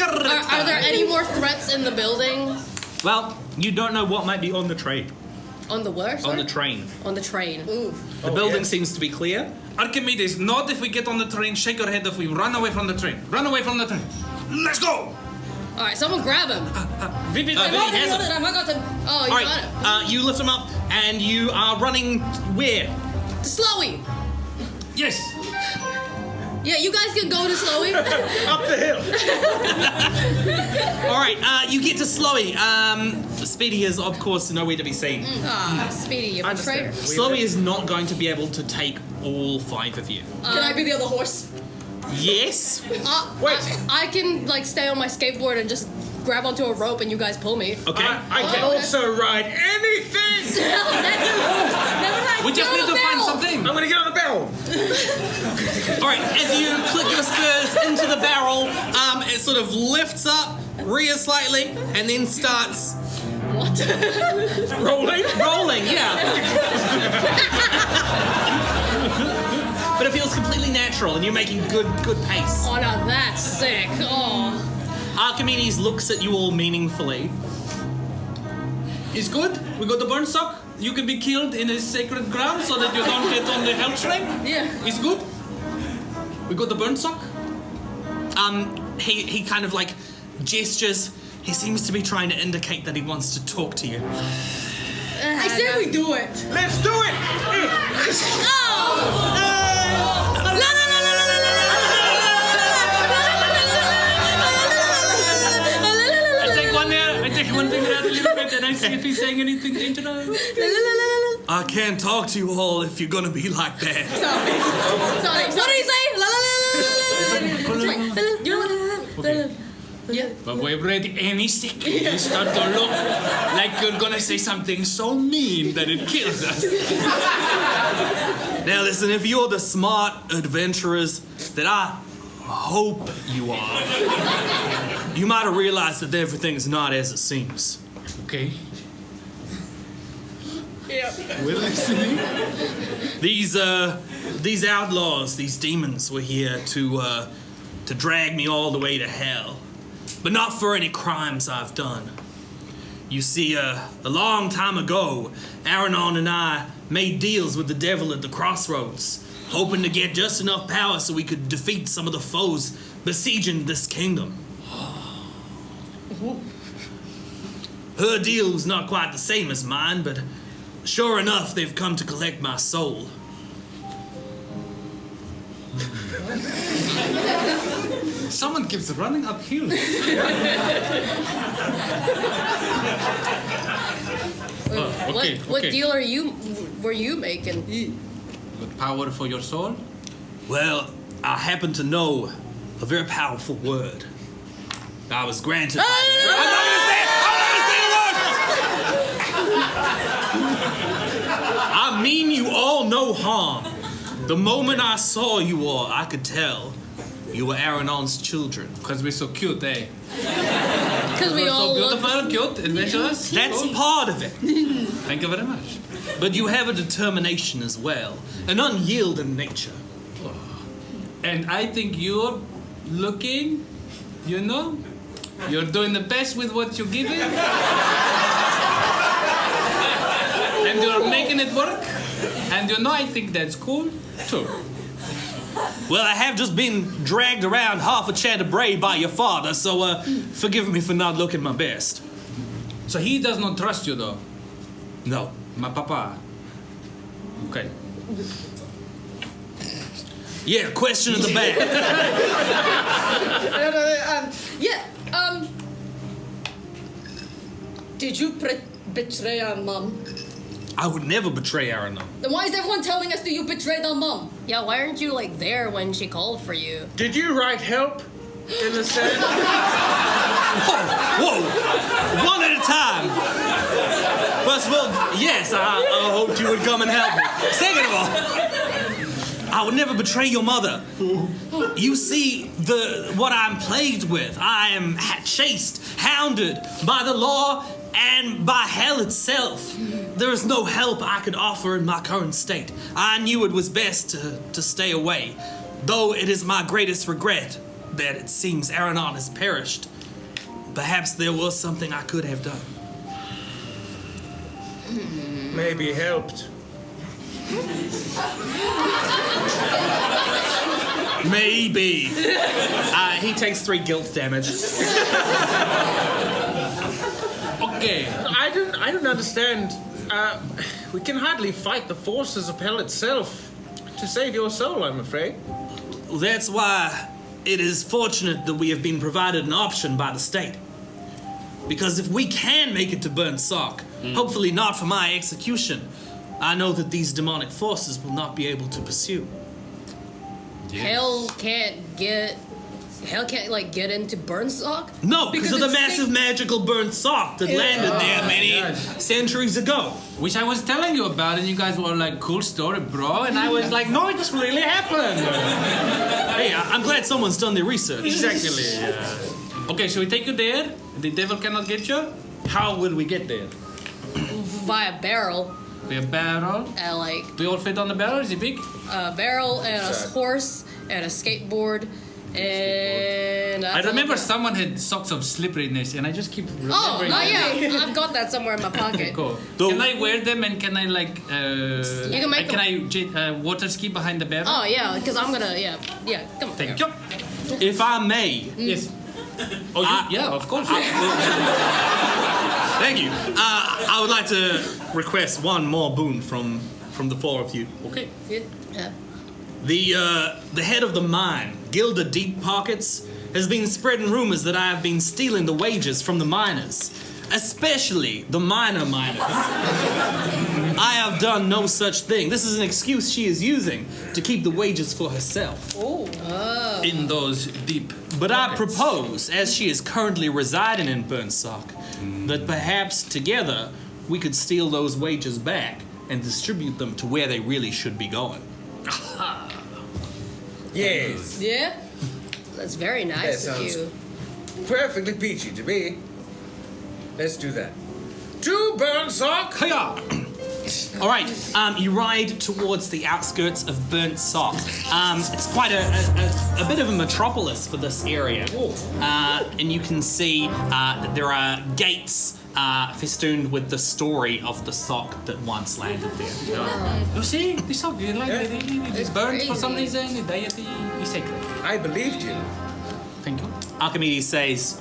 Are there any more threats in the building? Well, you don't know what might be on the train. On the where? On the train. On the train. Ooh. The building seems to be clear. Archimedes, not if we get on the train, shake your head if we run away from the train. Run away from the train. Let's go! Alright, someone grab him. Vivi, Vivi has him. I got him. Oh, you got him. Alright, you lift him up, and you are running where? To Slowy. Yes. Yeah, you guys can go to Slowy. Up the hill. Alright, you get to Slowy. Speedy is, of course, nowhere to be seen. Speedy, you're a traitor. Slowy is not going to be able to take all 5 of you. Can I be the other horse? Yes. Wait. I can, stay on my skateboard and just grab onto a rope and you guys pull me. Okay. I can also ride anything. We just need to find something. I'm gonna get on the barrel. Alright, as you click your spurs into the barrel, it sort of lifts up, rears slightly, and then starts... What? Rolling, yeah. But it feels completely natural, and you're making good pace. Oh, now that's sick. Oh. Archimedes looks at you all meaningfully. It's good. We got the burn sock. You can be killed in a sacred ground so that you don't get on the hell train. Yeah. It's good. We got the burn sock. He kind of gestures. He seems to be trying to indicate that he wants to talk to you. I said we do it. Let's do it! I take one finger out a little bit and I see if he's saying anything dangerous. I can't talk to you all if you're gonna be like that. Sorry. What did he say? Yeah. But we're ready any second. You start to look like you're gonna say something so mean that it kills us. Now listen, if you're the smart adventurers that I hope you are, you might have realized that everything's not as it seems. Okay. Yeah. We're listening. These outlaws, these demons were here to drag me all the way to hell. But not for any crimes I've done. You see, a long time ago, Aranon and I made deals with the devil at the crossroads, hoping to get just enough power so we could defeat some of the foes besieging this kingdom. Her deal was not quite the same as mine, but sure enough, they've come to collect my soul. Someone keeps running uphill. What deal were you making? With power for your soul? Well, I happen to know a very powerful word. I was granted by the... I'm not gonna say the word! I mean you all no harm. The moment I saw you all, I could tell you were Aranon's children. Because we're so cute, eh? Because we We're all so look... beautiful, cute, adventurous. That's part of it. Thank you very much. But you have a determination as well, an unyielding nature. And I think you're looking, you know, you're doing the best with what you're given. And you're making it work. And you know, I think that's cool, too. Well, I have just been dragged around half a Chantabray by your father, so forgive me for not looking my best. So he does not trust you, though? No. My papa. Okay. Yeah, question in the back. Did you betray our mom? I would never betray Aranon. Then why is everyone telling us that you betrayed our mom? Yeah, why aren't you like there when she called for you? Did you write help in the sand? Whoa! One at a time. First of all, yes, I hoped you would come and help me. Second of all, I would never betray your mother. You see, what I'm plagued with. I am chased, hounded by the law and by hell itself. There is no help I could offer in my current state. I knew it was best to stay away, though it is my greatest regret that it seems Aranon has perished. Perhaps there was something I could have done. Maybe helped. Maybe. He takes 3 guilt damage. Okay. I don't understand. We can hardly fight the forces of hell itself to save your soul, I'm afraid. That's why it is fortunate that we have been provided an option by the state. Because if we can make it to Burnt Sock, hopefully not for my execution, I know that these demonic forces will not be able to pursue. Yes. Hell can't get into Burnsock? No, because of the it's massive magical Burnt Sock that landed there many centuries ago. Which I was telling you about, and you guys were like, cool story, bro. And I was like, no, it's really happened. Hey, I'm glad someone's done their research. Exactly. Okay, so we take you there. The devil cannot get you. How will we get there? By a barrel. We have barrel. Do you all fit on the barrel? Is it big? A barrel and a horse and a skateboard and... I remember someone had socks of slipperiness, and I just keep remembering. Yeah, I've got that somewhere in my pocket. Cool. Can I wear them, and can I like? You can make I water ski behind the barrel? Oh yeah, because I'm gonna come on. Thank you. If I may, Yes. Oh, yeah, of course. Thank you. I would like to request one more boon from the four of you. Okay. Yeah. The head of the mine, Gilda Deep Pockets, has been spreading rumors that I have been stealing the wages from the miners, especially the miners. I have done no such thing. This is an excuse she is using to keep the wages for herself. In those deep. But I propose, as she is currently residing in Burnsock, that perhaps together we could steal those wages back and distribute them to where they really should be going. Yes. Yeah? That's very nice That of sounds- you. Perfectly peachy to me. Let's do that. To Burnsock! Hiya! All right, you ride towards the outskirts of Burnt Sock. It's quite a bit of a metropolis for this area. And you can see that there are gates festooned with the story of the sock that once landed there. You see, this sock, it is burned for some crazy. reason. The deity is sacred. I believed you. Thank you. Archimedes says,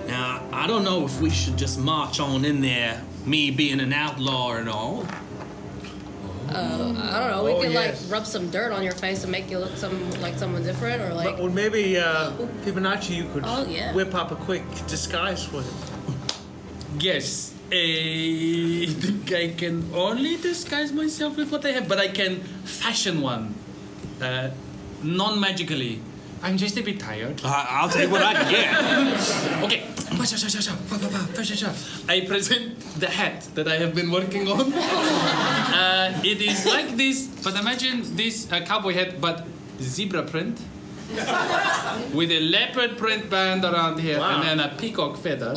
now, I don't know if we should just march on in there, me being an outlaw and all. I don't know. We Oh, could yes. like rub some dirt on your face and make you look like someone different, or like. Well, maybe Fibonacci, you could Oh, yeah. whip up a quick disguise for him. Yes, I think I can only disguise myself with what I have, but I can fashion one, non-magically. I'm just a bit tired. I'll tell you what I can get. Okay. I present the hat that I have been working on. It is like this, but imagine this cowboy hat, but zebra print. With a leopard print band around here, and then a peacock feather.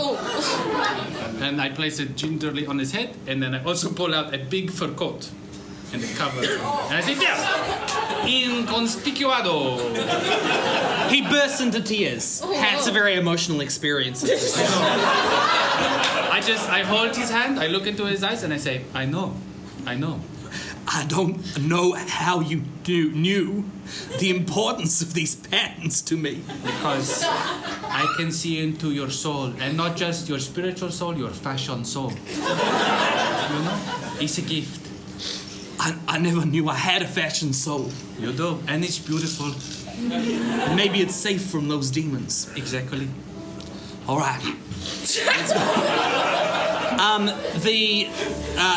And I place it gingerly on his head, and then I also pull out a big fur coat and the cover. And I say, there! Inconspicuado! He bursts into tears. Hat's a very emotional experience. I hold his hand, I look into his eyes, and I say, I know. I don't know how you knew the importance of these patents to me. Because I can see into your soul, and not just your spiritual soul, your fashion soul. You know? It's a gift. I never knew I had a fashion soul. You do, and it's beautiful. Maybe it's safe from those demons. Exactly. All right.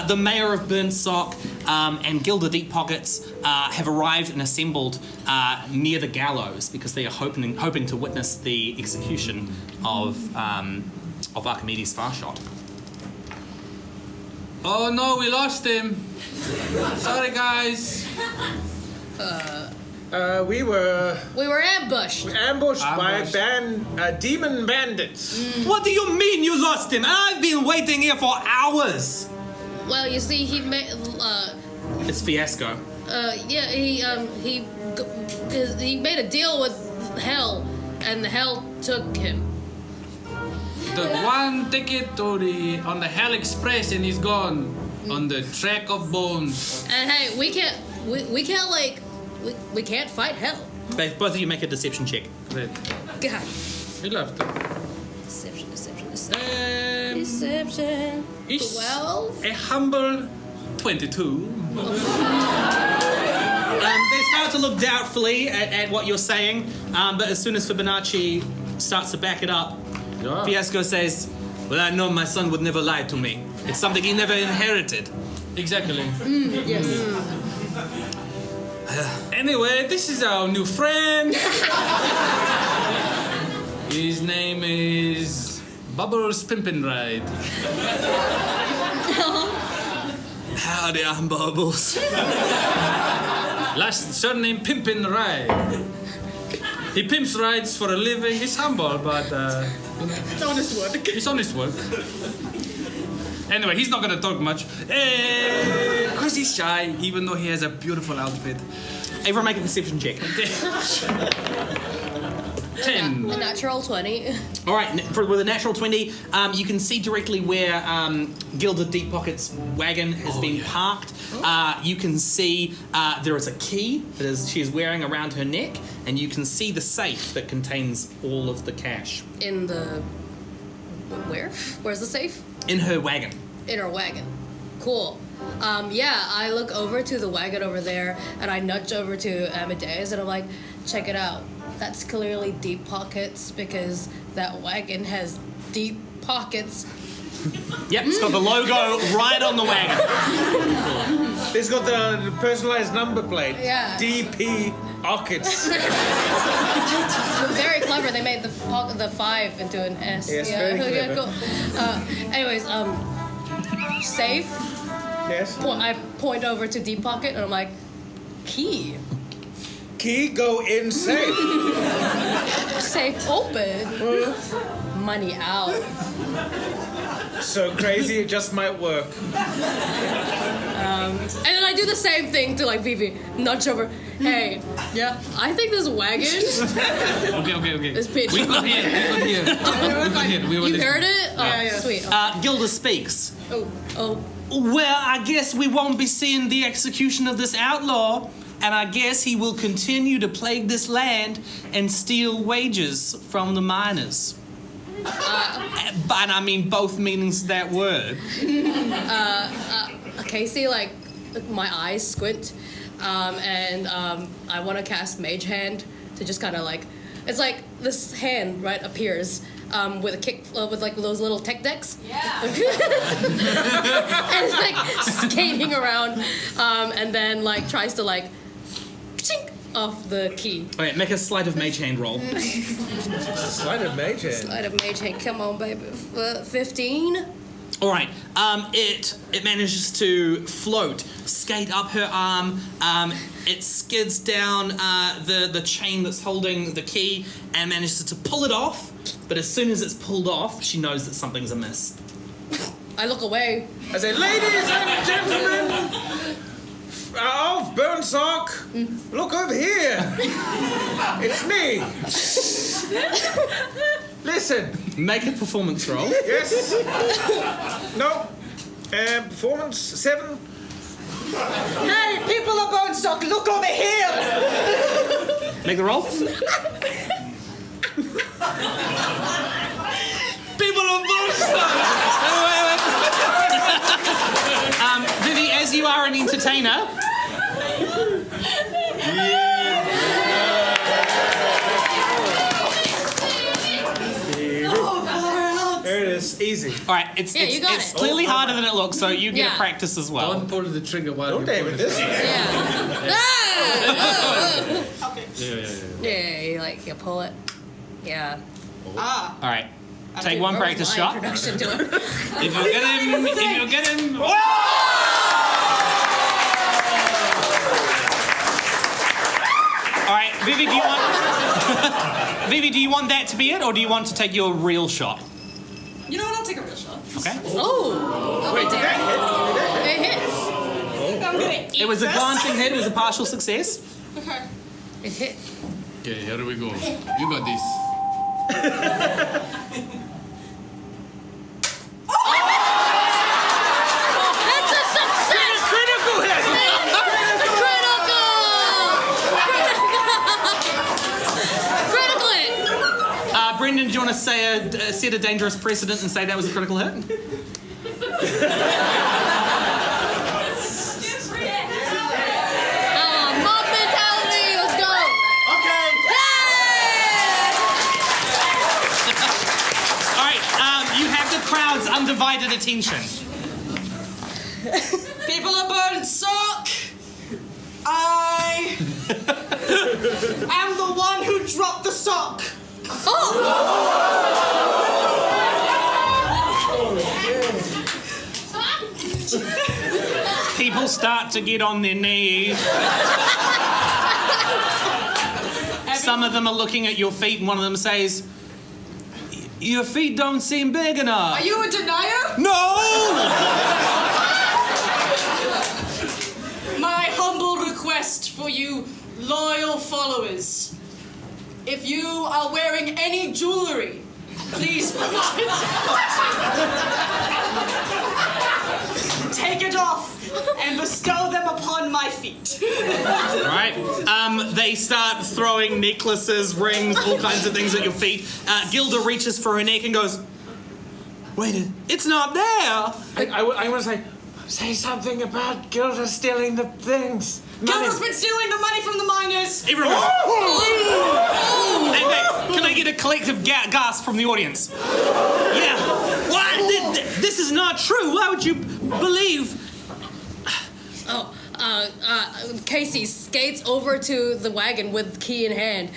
The mayor of Burnsock and Gilda Deep Pockets have arrived and assembled near the gallows because they are hoping to witness the execution of Archimedes Farshot. Oh no, we lost him. Sorry, guys. We were We were ambushed. ambushed by Ambushed. demon bandits. What do you mean you lost him? I've been waiting here for hours. Well, you see, he made. It's Fiasco. Yeah, he made a deal with hell, and hell took him. The one ticket to on the Hell Express, and he's gone on the track of bones. And hey, we can't fight hell. Both of you make a deception check. Great. God. We love to. Deception. It's 12. a humble 22. They start to look doubtfully at what you're saying, but as soon as Fibonacci starts to back it up, Fiasco says, well, I know my son would never lie to me. It's something he never inherited. Exactly. Yes. Anyway, this is our new friend. His name is Bubbles Pimpin' Ride. Howdy, I'm Bubbles. Last surname Pimpin' Ride. He pimps rides for a living. He's humble, but It's honest work. it's honest work. Anyway, he's not gonna talk much. Because he's shy, even though he has a beautiful outfit. Everyone make a perception check. 10. A natural 20. All right, with a natural 20, you can see directly where Gilda Deep Pocket's wagon has been parked. You can see there is a key that she is wearing around her neck, and you can see the safe that contains all of the cash. In the... Where? Where's the safe? In her wagon. In her wagon. Cool. Yeah, I look over to the wagon over there, and I nudge over to Amadeus, and I'm like, check it out. That's clearly Deep Pockets, because that wagon has deep pockets. Yep, it's got the logo right on the wagon. It's got the personalized number plate. Yeah. DP Pockets. Very clever. They made the 5 into an S. Yes, yeah. very clever. Yeah, cool. Anyways, safe. Yes. I point over to Deep Pocket, and I'm like, key. Key, go in safe. Safe open. Money out. So crazy, it just might work. And then I do the same thing to like Vivi. Nudge over. Hey, yeah, I think this wagon. Okay. This bitch. We got here. You heard it? Oh, Yeah. Sweet. Gilda speaks. Oh. Well, I guess we won't be seeing the execution of this outlaw, and I guess he will continue to plague this land and steal wages from the miners. But I mean both meanings of that word. Casey, like my eyes squint, and I want to cast Mage Hand to just kind of like, it's like this hand right appears with a kick with like those little tech decks. Yeah. And it's like skating around, and then like tries to like, chink off the key. Okay, make a sleight of mage hand roll. Sleight of mage hand. Sleight of Mage Hand, come on, baby. 15. All right, it manages to float, skate up her arm. It skids down the chain that's holding the key and manages to pull it off. But as soon as it's pulled off, she knows that something's amiss. I look away. I say, ladies and gentlemen of Burnsock, look over here. It's me. Listen. Make a performance roll. Yes. No. Performance 7. Hey, people of Bonestock, look over here! Make the roll. People of Bullstock! Vivi, as you are an entertainer. There it is. Easy. All right, it's Yeah, you got it's it. clearly harder than it looks, so you get Yeah. a practice as well. Don't pull the trigger while Don't you David pull this. Yeah. Yeah, you like you pull it. Yeah. All right, take one Where was practice my shot. introduction to it? If you get him, All right, Vivi, do you want Vivi? Do you want that to be it, or do you want to take your real shot? You know what? I'll take a real shot. Okay. Oh. Wait, did that hit? It hit. I'm gonna eat It was a this. glancing hit. It was a partial success. Okay. It hit. okay, here we go. You got this. That's a success. Critical hit. Critical hit. Brendan, do you want to say set a dangerous precedent and say that was a critical hit? Mob mentality. Let's go. Okay. All right, you have the crowd's undivided attention. People of Bonestock, I am the one who dropped the sock. People start to get on their knees. Some of them are looking at your feet, and one of them says, "Your feet don't seem big enough." Are you a denier? No! My humble request for you loyal followers. If you are wearing any jewelry, please take it off and bestow them upon my feet. Right. They start throwing necklaces, rings, all kinds of things at your feet. Gilda reaches for her neck and goes, wait, it's not there. I want to say something about Gilda stealing the things. Gilda's been stealing the money from the miners. Everyone goes, hey, can I get a collective gasp from the audience? Yeah. What? This is not true. Why would you believe? Casey skates over to the wagon with the key in hand,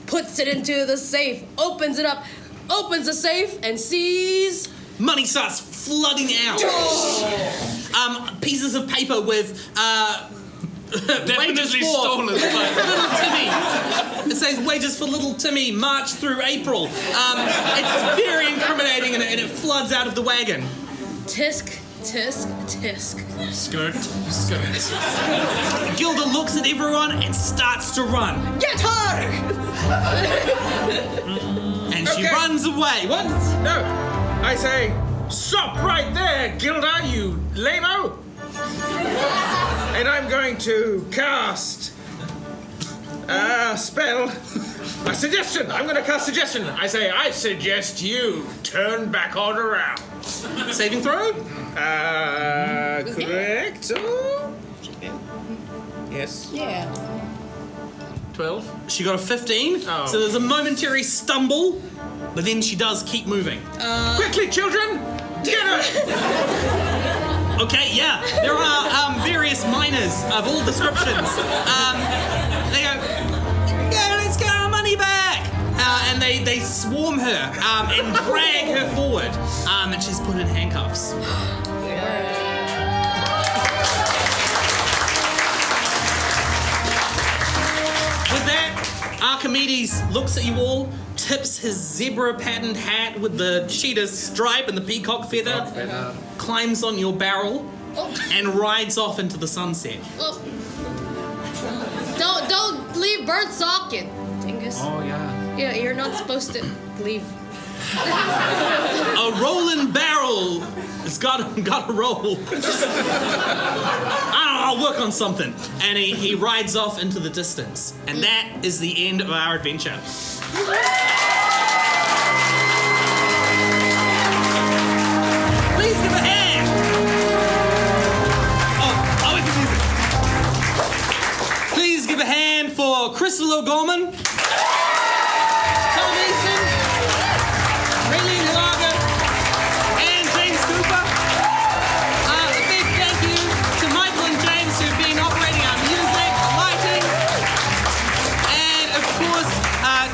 puts it into the safe, opens it up, opens the safe, and sees... Money starts flooding out. Pieces of paper with... Definitely stolen. Little Timmy. It says wages for little Timmy, March through April. It's very incriminating and it floods out of the wagon. Tisk, tisk, tisk. Skirt. Gilda looks at everyone and starts to run. Get her! And she runs away. What? No, I say, stop right there, Gilda, you lame-o! And I'm going to cast a spell. A suggestion. I'm going to cast suggestion. I say, I suggest you turn back on around. Saving throw? Correct. Yes. Yeah. 12. She got a 15. Oh. So there's a momentary stumble, but then she does keep moving. Quickly, children! Get her! Okay, yeah. There are various miners of all descriptions. They go, yeah, let's get our money back! And they swarm her and drag her forward. And she's put in handcuffs. With that, Archimedes looks at you all, tips his zebra-patterned hat with the cheetah stripe and the peacock feather, climbs on your barrel, and rides off into the sunset. Oh. Don't leave Bert socket, Dingus. Oh, yeah. Yeah, you're not supposed to leave. A rolling barrel. It's got to roll. I'll work on something. And he rides off into the distance. And that is the end of our adventure. Please give a hand. Please give a hand for Krystal O'Gorman, Tom Eason, Reylene, Hilaga, and James Kupa. A big thank you to Michael and James who've been operating our music, lighting, and of course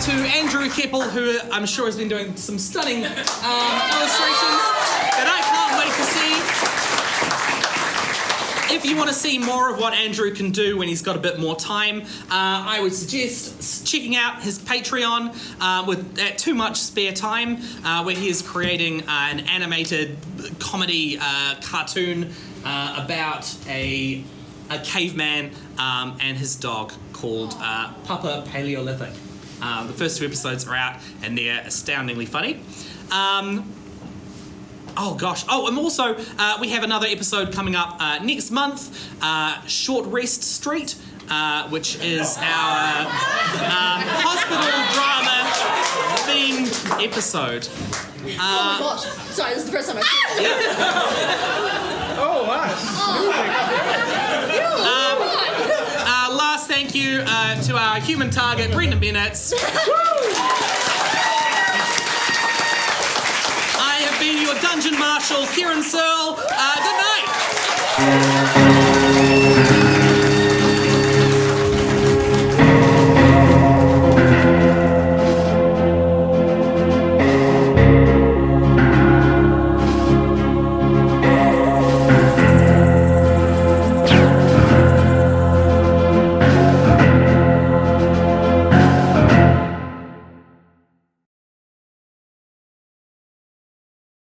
to Andrew Kepple, who I'm sure has been doing some stunning illustrations that I can't wait to see. If you want to see more of what Andrew can do when he's got a bit more time, I would suggest checking out his Patreon with Too Much Spare Time, where he is creating an animated comedy cartoon about a caveman and his dog called Papa Paleolithic. The first 2 episodes are out and they're astoundingly funny. Oh gosh. Oh, and also we have another episode coming up next month, Short Rest Street, which is our hospital drama themed episode. Oh my gosh. Sorry, this is the first time I've seen it. Oh, wow. Last thank you to our human target, Brendan Bennett. I have been your Dungeon Marshal, Ciaran Searle. Good night.